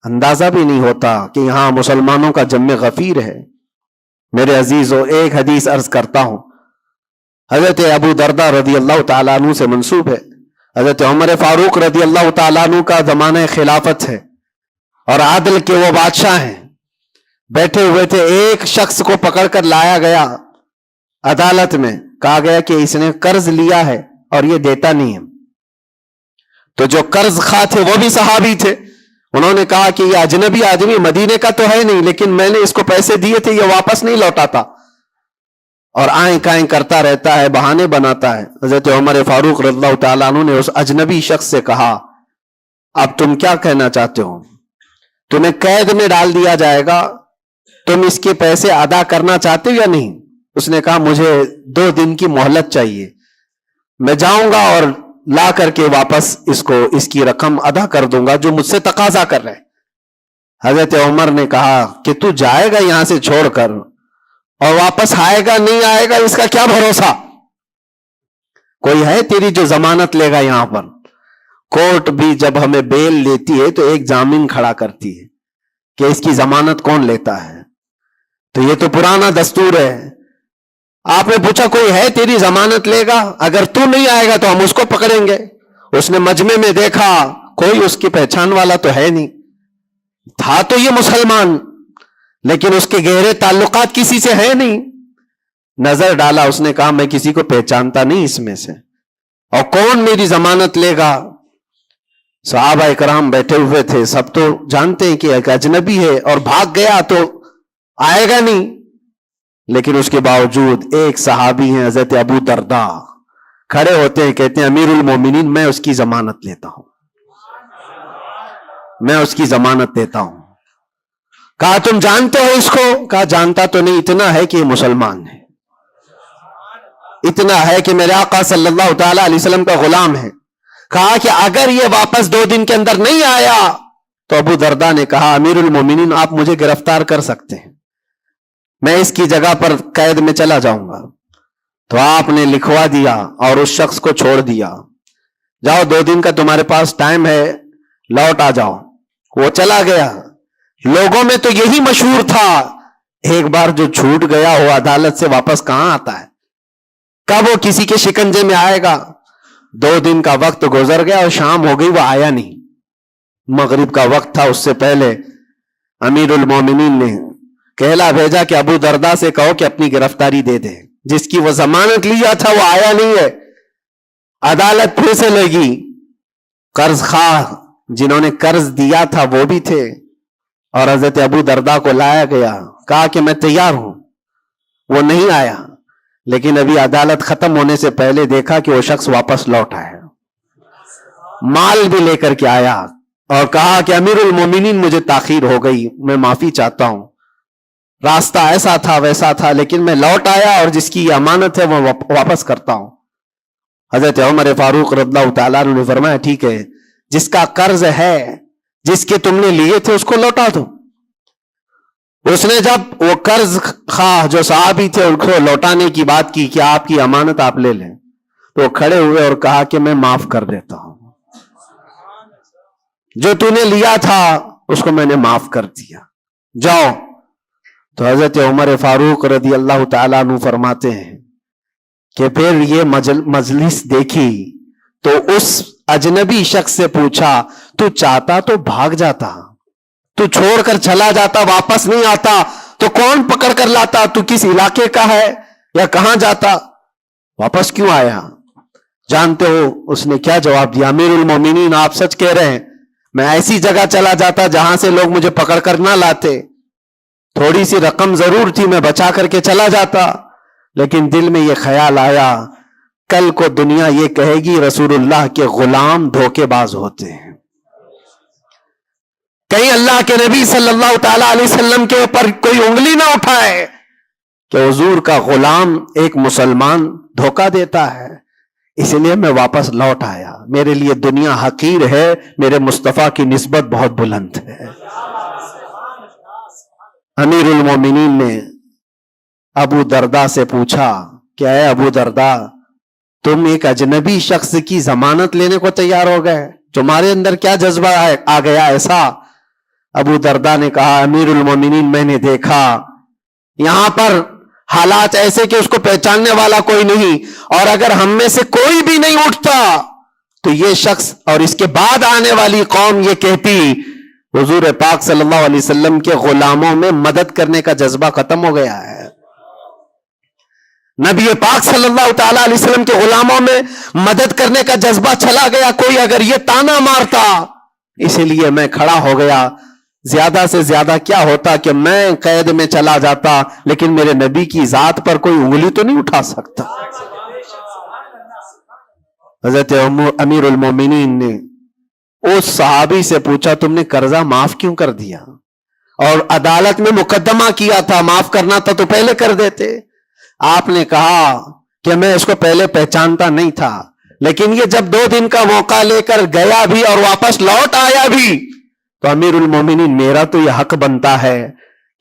اندازہ بھی نہیں ہوتا کہ یہاں مسلمانوں کا جم غفیر ہے۔ میرے عزیزو، ایک حدیث عرض کرتا ہوں، حضرت ابو دردہ رضی اللہ تعالیٰ عنہ سے منسوب ہے۔ حضرت عمر فاروق رضی اللہ تعالیٰ عنہ کا زمانہ خلافت ہے اور عادل کے وہ بادشاہ ہیں، بیٹھے ہوئے تھے، ایک شخص کو پکڑ کر لایا گیا عدالت میں، کہا گیا کہ اس نے قرض لیا ہے اور یہ دیتا نہیں ہے۔ تو جو قرض خواہ تھے وہ بھی صحابی تھے، انہوں نے کہا کہ یہ اجنبی آدمی مدینے کا تو ہے نہیں، لیکن میں نے اس کو پیسے دیے تھے، یہ واپس نہیں لوٹاتا اور آئیں کائیں کرتا رہتا ہے، بہانے بناتا ہے۔ حضرت عمر فاروق رضی اللہ تعالیٰ عنہ نے اس اجنبی شخص سے کہا، اب تم کیا کہنا چاہتے ہو؟ تمہیں قید میں ڈال دیا جائے گا، تم اس کے پیسے ادا کرنا چاہتے ہو یا نہیں؟ اس نے کہا مجھے 2 دن کی مہلت چاہیے، میں جاؤں گا اور لا کر کے واپس اس کی رقم ادا کر دوں گا جو مجھ سے تقاضا کر رہے۔ حضرت عمر نے کہا کہ تو جائے گا یہاں سے چھوڑ کر اور واپس آئے گا نہیں آئے گا، اس کا کیا بھروسہ؟ کوئی ہے تیری جو ضمانت لے گا؟ یہاں پر کورٹ بھی جب ہمیں بیل لیتی ہے تو ایک ضامن کھڑا کرتی ہے کہ اس کی ضمانت کون لیتا ہے، تو یہ تو پرانا دستور ہے۔ آپ نے پوچھا کوئی ہے تیری ضمانت لے گا؟ اگر تو نہیں آئے گا تو ہم اس کو پکڑیں گے۔ اس نے مجمع میں دیکھا کوئی اس کی پہچان والا تو ہے نہیں، تھا تو یہ مسلمان لیکن اس کے گہرے تعلقات کسی سے ہے نہیں۔ نظر ڈالا، اس نے کہا میں کسی کو پہچانتا نہیں اس میں سے، اور کون میری ضمانت لے گا؟ صحابہ اکرام بیٹھے ہوئے تھے، سب تو جانتے ہیں کہ ایک اجنبی ہے اور بھاگ گیا تو آئے گا نہیں، لیکن اس کے باوجود ایک صحابی ہیں حضرت ابو درداء کھڑے ہوتے ہیں، کہتے ہیں امیر المومنین میں اس کی ضمانت لیتا ہوں، میں اس کی ضمانت دیتا ہوں۔ کہا تم جانتے ہو اس کو؟ کہا جانتا تو نہیں، اتنا ہے کہ یہ مسلمان ہے، اتنا ہے کہ میرے آقا صلی اللہ تعالی علیہ وسلم کا غلام ہے۔ کہا کہ اگر یہ واپس 2 دن کے اندر نہیں آیا تو ابو درداء نے کہا امیر المومنین آپ مجھے گرفتار کر سکتے ہیں، میں اس کی جگہ پر قید میں چلا جاؤں گا۔ تو آپ نے لکھوا دیا اور اس شخص کو چھوڑ دیا، جاؤ 2 دن کا تمہارے پاس ٹائم ہے، لوٹ آ جاؤ۔ وہ چلا گیا۔ لوگوں میں تو یہی مشہور تھا، ایک بار جو چھوٹ گیا وہ عدالت سے واپس کہاں آتا ہے، کب وہ کسی کے شکنجے میں آئے گا۔ 2 دن کا وقت گزر گیا اور شام ہو گئی، وہ آیا نہیں۔ مغرب کا وقت تھا، اس سے پہلے امیر المومنین نے کہلا بھیجا کہ ابو درداء سے کہو کہ اپنی گرفتاری دے دے، جس کی وہ ضمانت لیا تھا وہ آیا نہیں ہے۔ عدالت پھر سے لگی، قرض خواہ جنہوں نے قرض دیا تھا وہ بھی تھے، اور حضرت ابو درداء کو لایا گیا، کہا کہ میں تیار ہوں، وہ نہیں آیا۔ لیکن ابھی عدالت ختم ہونے سے پہلے دیکھا کہ وہ شخص واپس لوٹ آیا، مال بھی لے کر کے آیا اور کہا کہ امیر المومنین مجھے تاخیر ہو گئی، میں معافی چاہتا ہوں، راستہ ایسا تھا ویسا تھا، لیکن میں لوٹ آیا اور جس کی یہ امانت ہے وہ واپس کرتا ہوں۔ حضرت عمر فاروق رضی اللہ تعالیٰ عنہ نے فرمایا ٹھیک ہے، جس کا قرض ہے، جس کے تم نے لیے تھے اس کو لوٹا دو۔ اس نے جب وہ قرض خواہ جو صحابی تھے ان کو لوٹانے کی بات کی کہ آپ کی امانت آپ لے لیں، تو وہ کھڑے ہوئے اور کہا کہ میں معاف کر دیتا ہوں، جو تو نے لیا تھا اس کو میں نے معاف کر دیا، جاؤ۔ تو حضرت عمر فاروق رضی اللہ تعالیٰ عنہ فرماتے ہیں کہ پھر یہ مجلس دیکھی تو اس اجنبی شخص سے پوچھا تو چاہتا تو بھاگ جاتا، تو چھوڑ کر چلا جاتا، واپس نہیں آتا تو کون پکڑ کر لاتا، تو کس علاقے کا ہے یا کہاں جاتا، واپس کیوں آیا؟ جانتے ہو اس نے کیا جواب دیا؟ امیر المومنین آپ سچ کہہ رہے ہیں، میں ایسی جگہ چلا جاتا جہاں سے لوگ مجھے پکڑ کر نہ لاتے، تھوڑی سی رقم ضرور تھی، میں بچا کر کے چلا جاتا، لیکن دل میں یہ خیال آیا کل کو دنیا یہ کہے گی رسول اللہ کے غلام دھوکے باز ہوتے ہیں، کہیں اللہ کے نبی صلی اللہ تعالی علیہ وسلم کے اوپر کوئی انگلی نہ اٹھائے کہ حضور کا غلام ایک مسلمان دھوکہ دیتا ہے۔ اس لیے میں واپس لوٹ آیا، میرے لیے دنیا حقیر ہے، میرے مصطفیٰ کی نسبت بہت بلند ہے۔ امیر المومنین نے ابو درداء سے پوچھا کہ اے ابو درداء، تم ایک اجنبی شخص کی ضمانت لینے کو تیار ہو گئے، تمہارے اندر کیا جذبہ آ گیا ایسا؟ ابو درداء نے کہا امیر المومنین میں نے دیکھا یہاں پر حالات ایسے کہ اس کو پہچاننے والا کوئی نہیں، اور اگر ہم میں سے کوئی بھی نہیں اٹھتا تو یہ شخص اور اس کے بعد آنے والی قوم یہ کہتی حضور پاک صلی اللہ علیہ وسلم کے غلاموں میں مدد کرنے کا جذبہ ختم ہو گیا ہے، نبی پاک صلی اللہ تعالی علیہ وسلم کے غلاموں میں مدد کرنے کا جذبہ چلا گیا، کوئی اگر یہ تانا مارتا، اسی لیے میں کھڑا ہو گیا۔ زیادہ سے زیادہ کیا ہوتا کہ میں قید میں چلا جاتا، لیکن میرے نبی کی ذات پر کوئی انگلی تو نہیں اٹھا سکتا۔ حضرت امیر المومنین نے اس صحابی سے پوچھا تم نے قرضہ معاف کیوں کر دیا؟ اور عدالت میں مقدمہ کیا تھا، معاف کرنا تھا تو پہلے کر دیتے۔ آپ نے کہا کہ میں اس کو پہلے پہچانتا نہیں تھا، لیکن یہ جب 2 دن کا موقع لے کر گیا بھی اور واپس لوٹ آیا بھی تو امیر المومنین میرا تو یہ حق بنتا ہے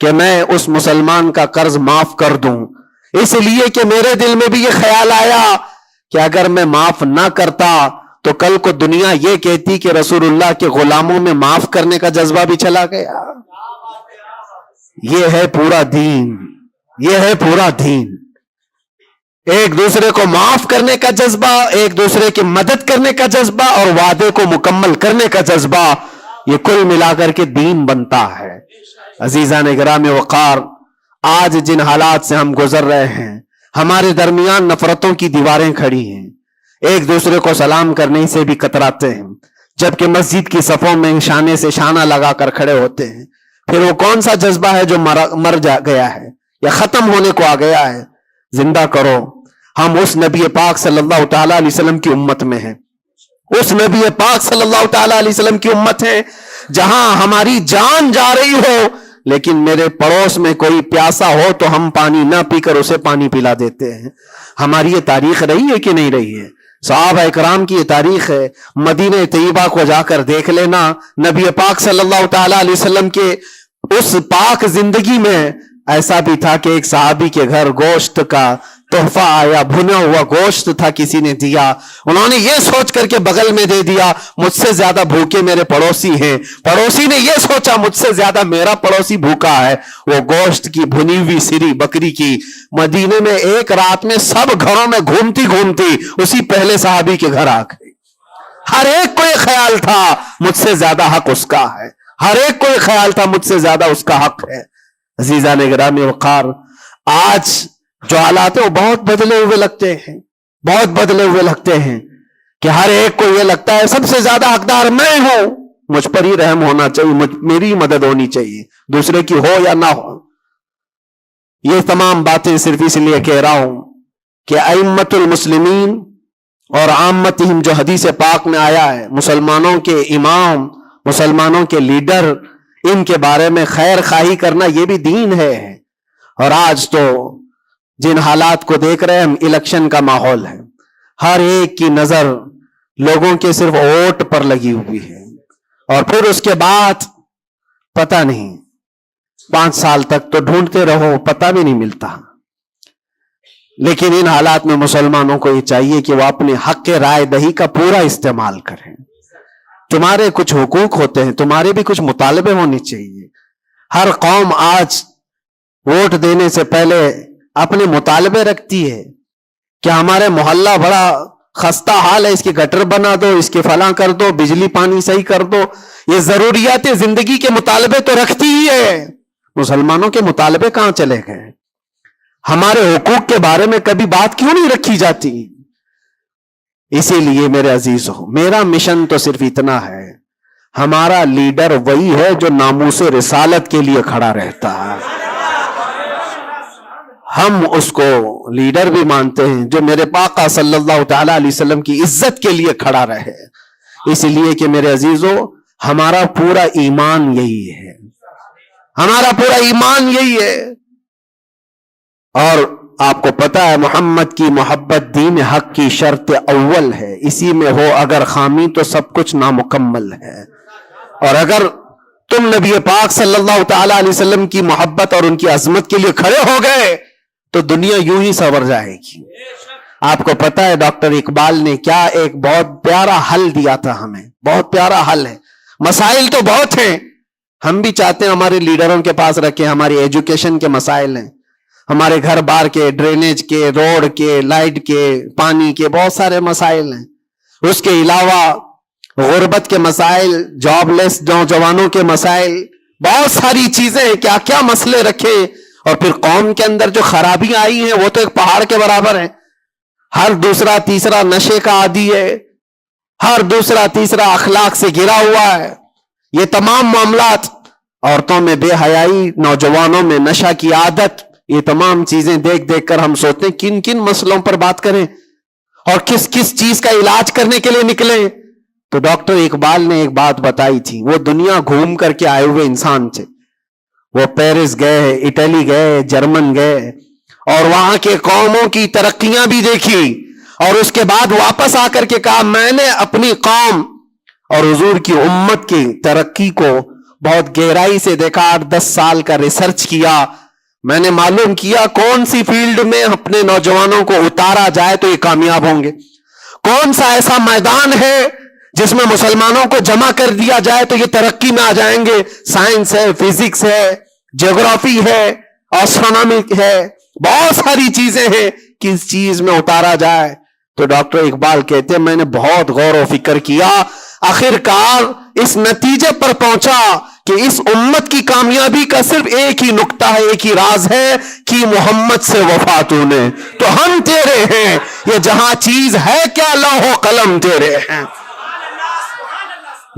کہ میں اس مسلمان کا قرض معاف کر دوں، اس لیے کہ میرے دل میں بھی یہ خیال آیا کہ اگر میں معاف نہ کرتا تو کل کو دنیا یہ کہتی کہ رسول اللہ کے غلاموں میں معاف کرنے کا جذبہ بھی چلا گیا۔ یہ ہے پورا دین، یہ ہے پورا دین، ایک دوسرے کو معاف کرنے کا جذبہ، ایک دوسرے کی مدد کرنے کا جذبہ اور وعدے کو مکمل کرنے کا جذبہ، یہ کل ملا کر کے دین بنتا ہے۔ عزیزان گرامی وقار، آج جن حالات سے ہم گزر رہے ہیں، ہمارے درمیان نفرتوں کی دیواریں کھڑی ہیں، ایک دوسرے کو سلام کرنے سے بھی کتراتے ہیں، جبکہ مسجد کی صفوں میں شانے سے شانہ لگا کر کھڑے ہوتے ہیں. پھر وہ کون سا جذبہ ہے جو مر گیا ہے یا ختم ہونے کو آ گیا ہے؟ زندہ کرو. ہم اس نبی پاک صلی اللہ تعالی علیہ وسلم کی امت میں ہیں. اس نبی پاک صلی اللہ تعالی علیہ وسلم کی امت ہے جہاں ہماری جان جا رہی ہو لیکن میرے پڑوس میں کوئی پیاسا ہو تو ہم پانی نہ پی کر اسے پانی پلا دیتے ہیں. ہماری یہ تاریخ رہی ہے کہ نہیں رہی ہے؟ صحابہ اکرام کی یہ تاریخ ہے. مدینہ طیبہ کو جا کر دیکھ لینا. نبی پاک صلی اللہ تعالی علیہ وسلم کے اس پاک زندگی میں ایسا بھی تھا کہ ایک صحابی کے گھر گوشت کا تحفہ آیا, بھنا ہوا گوشت تھا, کسی نے دیا. انہوں نے یہ سوچ کر کے بغل میں دے دیا مجھ سے زیادہ بھوکے میرے پڑوسی ہیں. پڑوسی نے یہ سوچا مجھ سے زیادہ میرا پڑوسی بھوکا ہے. وہ گوشت کی بھنی ہوئی سری بکری کی مدینے میں ایک رات میں سب گھروں میں گھومتی گھومتی اسی پہلے صحابی کے گھر آ گئی. ہر ایک کو یہ خیال تھا مجھ سے زیادہ حق اس کا ہے. ہر ایک کو یہ خیال تھا مجھ سے زیادہ اس کا حق ہے. عزیزان گرامی وقار, آج جو حالات ہیں وہ بہت بدلے ہوئے لگتے ہیں, بہت بدلے ہوئے لگتے ہیں کہ ہر ایک کو یہ لگتا ہے سب سے زیادہ حقدار میں ہوں, مجھ پر ہی رحم ہونا چاہیے, میری مدد ہونی چاہیے, دوسرے کی ہو یا نہ ہو. یہ تمام باتیں صرف اس لیے کہہ رہا ہوں کہ ائمۃ المسلمین اور عامتہم جو حدیث پاک میں آیا ہے, مسلمانوں کے امام, مسلمانوں کے لیڈر, ان کے بارے میں خیر خواہی کرنا یہ بھی دین ہے. اور آج تو جن حالات کو دیکھ رہے ہیں ہم, الیکشن کا ماحول ہے, ہر ایک کی نظر لوگوں کے صرف ووٹ پر لگی ہوئی ہے, اور پھر اس کے بعد پتہ نہیں 5 سال تک تو ڈھونڈتے رہو پتہ بھی نہیں ملتا. لیکن ان حالات میں مسلمانوں کو یہ چاہیے کہ وہ اپنے حق رائے دہی کا پورا استعمال کریں. تمہارے کچھ حقوق ہوتے ہیں, تمہارے بھی کچھ مطالبے ہونے چاہیے. ہر قوم آج ووٹ دینے سے پہلے اپنے مطالبے رکھتی ہے کہ ہمارے محلہ بڑا خستہ حال ہے, اس کی گٹر بنا دو, اس کے فلاں کر دو, بجلی پانی صحیح کر دو. یہ ضروریات زندگی کے مطالبے تو رکھتی ہی ہے. مسلمانوں کے مطالبے کہاں چلے گئے؟ ہمارے حقوق کے بارے میں کبھی بات کیوں نہیں رکھی جاتی؟ اسی لیے میرے عزیزو, میرا مشن تو صرف اتنا ہے, ہمارا لیڈر وہی ہے جو ناموس رسالت کے لیے کھڑا رہتا ہے. ہم اس کو لیڈر بھی مانتے ہیں جو میرے آقا صلی اللہ تعالی علیہ وسلم کی عزت کے لیے کھڑا رہے. اس لیے کہ میرے عزیزو, ہمارا پورا ایمان یہی ہے, ہمارا پورا ایمان یہی ہے. اور آپ کو پتا ہے محمد کی محبت دین حق کی شرط اول ہے. اسی میں ہو اگر خامی تو سب کچھ نامکمل ہے. اور اگر تم نبی پاک صلی اللہ تعالی علیہ وسلم کی محبت اور ان کی عظمت کے لیے کھڑے ہو گئے تو دنیا یوں ہی سنور جائے گی. آپ کو پتا ہے ڈاکٹر اقبال نے کیا ایک بہت پیارا حل دیا تھا ہمیں, بہت پیارا حل ہے. مسائل تو بہت ہیں, ہم بھی چاہتے ہیں ہمارے لیڈروں کے پاس رکھیں. ہماری ایجوکیشن کے مسائل ہیں, ہمارے گھر بار کے, ڈرینیج کے, روڈ کے, لائٹ کے, پانی کے, بہت سارے مسائل ہیں. اس کے علاوہ غربت کے مسائل, جاب لیس نوجوانوں کے مسائل, بہت ساری چیزیں ہیں. کیا کیا مسئلے رکھے. اور پھر قوم کے اندر جو خرابیاں آئی ہیں وہ تو ایک پہاڑ کے برابر ہیں. ہر دوسرا تیسرا نشے کا عادی ہے, ہر دوسرا تیسرا اخلاق سے گرا ہوا ہے. یہ تمام معاملات, عورتوں میں بے حیائی, نوجوانوں میں نشہ کی عادت, یہ تمام چیزیں دیکھ دیکھ کر ہم سوچتے ہیں کن کن مسئلوں پر بات کریں اور کس کس چیز کا علاج کرنے کے لیے نکلیں. تو ڈاکٹر اقبال نے ایک بات بتائی تھی. وہ دنیا گھوم کر کے آئے ہوئے انسان تھے. وہ پیرس گئے, اٹلی گئے, جرمن گئے, اور وہاں کے قوموں کی ترقیاں بھی دیکھی, اور اس کے بعد واپس آ کر کے کہا میں نے اپنی قوم اور حضور کی امت کی ترقی کو بہت گہرائی سے دیکھا. 8-10 سال کا ریسرچ کیا, میں نے معلوم کیا کون سی فیلڈ میں اپنے نوجوانوں کو اتارا جائے تو یہ کامیاب ہوں گے, کون سا ایسا میدان ہے جس میں مسلمانوں کو جمع کر دیا جائے تو یہ ترقی میں آ جائیں گے. سائنس ہے, فزکس ہے, جغرافی ہے, ایسٹرونومی ہے, بہت ساری چیزیں ہیں. کس چیز میں اتارا جائے؟ تو ڈاکٹر اقبال کہتے ہیں میں نے بہت غور و فکر کیا, آخر کار اس نتیجے پر پہنچا کہ اس امت کی کامیابی کا صرف ایک ہی نقطہ ہے, ایک ہی راز ہے کہ محمد سے وفا تو نے, تو ہم تیرے ہیں. یہ جہاں چیز ہے کیا لوح و قلم تیرے ہیں.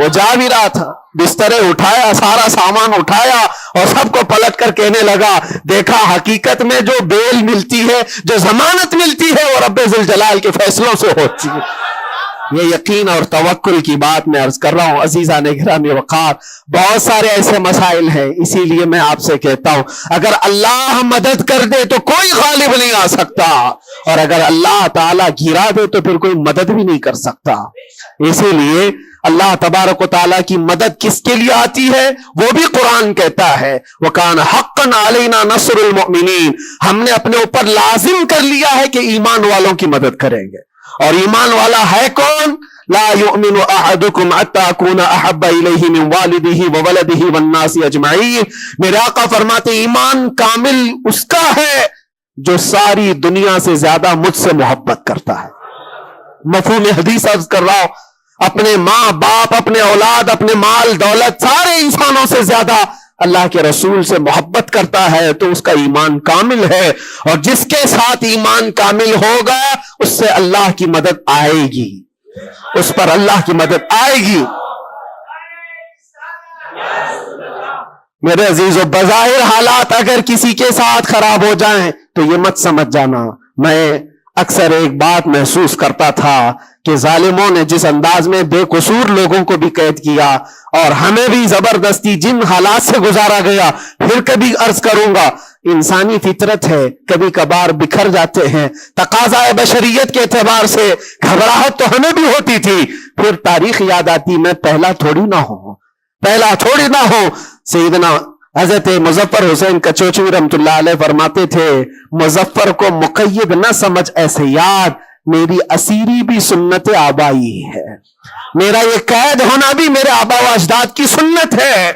وہ جا بھی رہا تھا, بسترے اٹھایا, سارا سامان اٹھایا اور سب کو پلٹ کر کہنے لگا, دیکھا حقیقت میں جو بیل ملتی ہے, جو ضمانت ملتی ہے, وہ رب ذوالجلال کے فیصلوں سے ہوتی ہے. یہ یقین اور توکل کی بات میں عرض کر رہا ہوں. عزیزان گرامی وقار, بہت سارے ایسے مسائل ہیں, اسی لیے میں آپ سے کہتا ہوں اگر اللہ مدد کر دے تو کوئی غالب نہیں آ سکتا, اور اگر اللہ تعالیٰ گرا دے تو پھر کوئی مدد بھی نہیں کر سکتا. اسی لیے اللہ تبارک و تعالیٰ کی مدد کس کے لیے آتی ہے وہ بھی قرآن کہتا ہے, وَكَانَ حَقًّا عَلَيْنَا نَصْرُ الْمُؤْمِنِينَ, ہم نے اپنے اوپر لازم کر لیا ہے کہ ایمان والوں کی مدد کریں گے. اور ایمان والا ہے کون؟ لا يؤمن احدكم حتى اكون احب اليه من والده وولده والناس اجمعين. میرے آقا فرماتے ایمان کامل اس کا ہے جو ساری دنیا سے زیادہ مجھ سے محبت کرتا ہے. مفہوم حدیث عرض کر رہا ہوں, اپنے ماں باپ, اپنے اولاد, اپنے مال دولت, سارے انسانوں سے زیادہ اللہ کے رسول سے محبت کرتا ہے تو اس کا ایمان کامل ہے, اور جس کے ساتھ ایمان کامل ہوگا اس سے اللہ کی مدد آئے گی, اس پر اللہ کی مدد آئے گی. میرے عزیزو, بظاہر حالات اگر کسی کے ساتھ خراب ہو جائیں تو یہ مت سمجھ جانا. میں اکثر ایک بات محسوس کرتا تھا کہ ظالموں نے جس انداز میں بے قصور لوگوں کو بھی قید کیا اور ہمیں بھی زبردستی جن حالات سے گزارا گیا, پھر کبھی عرض کروں گا انسانی فطرت ہے, کبھی کبھار بکھر جاتے ہیں, تقاضا بشریت کے اعتبار سے گھبراہٹ تو ہمیں بھی ہوتی تھی, پھر تاریخ یاد آتی میں پہلا تھوڑی نہ ہوں. سیدنا حضرت مظفر حسین کچوچوی رحمت اللہ علیہ فرماتے تھے, مظفر کو مقید نہ سمجھ ایسے یاد, میری اسیری بھی سنت آبائی ہے, میرا یہ قید ہونا بھی میرے آبا و اجداد کی سنت ہے.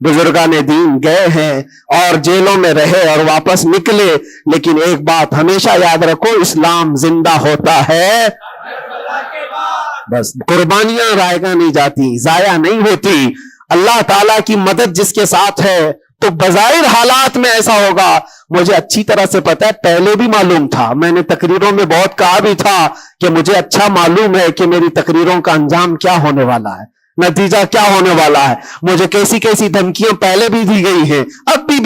بزرگان دین گئے ہیں اور جیلوں میں رہے اور واپس نکلے, لیکن ایک بات ہمیشہ یاد رکھو, اسلام زندہ ہوتا ہے, بس قربانیاں رائگاں نہیں جاتی, ضائع نہیں ہوتی. اللہ تعالیٰ کی مدد جس کے ساتھ ہے تو بظاہر حالات میں ایسا ہوگا. مجھے اچھی طرح سے پتا ہے, پہلے بھی معلوم تھا, میں نے تقریروں میں بہت کہا بھی تھا کہ مجھے اچھا معلوم ہے کہ میری تقریروں کا انجام کیا ہونے والا ہے, نتیجہ کیا ہونے والا ہے. مجھے کیسی کیسی دھمکیاں پہلے بھی دی گئی ہیں, ابھی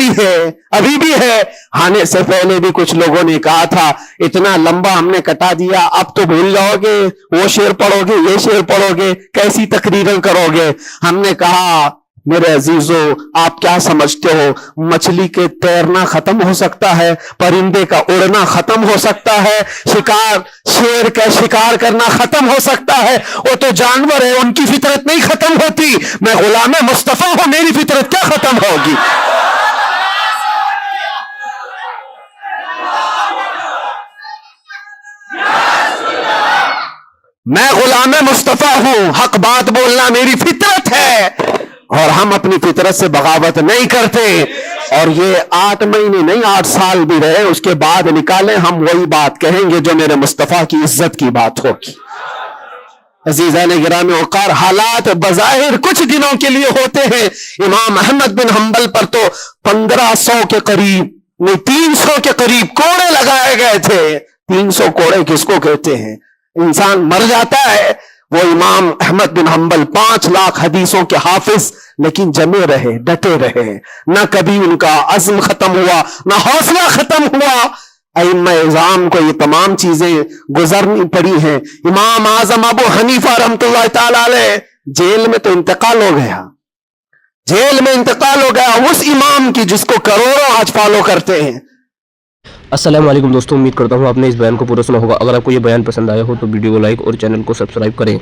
بھی ہے. آنے سے پہلے بھی کچھ لوگوں نے کہا تھا اتنا لمبا ہم نے کٹا دیا, اب تو بھول جاؤ گے, وہ شعر پڑھو گے, یہ شعر پڑھو گے, کیسی تقریریں کرو گے. ہم نے کہا میرے عزیزو, آپ کیا سمجھتے ہو, مچھلی کے تیرنا ختم ہو سکتا ہے, پرندے کا اڑنا ختم ہو سکتا ہے, شیر کا شکار کرنا ختم ہو سکتا ہے, وہ تو جانور ہے, ان کی فطرت نہیں ختم ہوتی. میں غلام مصطفیٰ ہوں, میری فطرت کیا ختم ہوگی. میں غلام مصطفیٰ ہوں, حق بات بولنا میری فطرت ہے, اور ہم اپنی فطرت سے بغاوت نہیں کرتے. اور یہ 8 مہینے نہیں 8 سال بھی رہے, اس کے بعد نکالیں ہم وہی بات کہیں گے جو میرے مصطفیٰ کی عزت کی بات ہوگی. عزیزان گرامی وقار, حالات بظاہر کچھ دنوں کے لیے ہوتے ہیں. امام احمد بن حنبل پر تو 1500 کے قریب نہیں 300 کے قریب کوڑے لگائے گئے تھے. 300 کوڑے کس کو کہتے ہیں, انسان مر جاتا ہے. وہ امام احمد بن حنبل 5 لاکھ حدیثوں کے حافظ, لیکن جمے رہے, ڈٹے رہے, نہ کبھی ان کا عزم ختم ہوا, نہ حوصلہ ختم ہوا. ائمہ اعظام کو یہ تمام چیزیں گزرنی پڑی ہیں. امام اعظم ابو حنیفہ رحمۃ اللہ تعالی علیہ جیل میں تو انتقال ہو گیا, اس امام کی جس کو کروڑوں آج فالو کرتے ہیں. السلام علیکم دوستوں, امید کرتا ہوں آپ نے اس بیان کو پورا سنا ہوگا. اگر آپ کو یہ بیان پسند آیا ہو تو ویڈیو کو لائک اور چینل کو سبسکرائب کریں.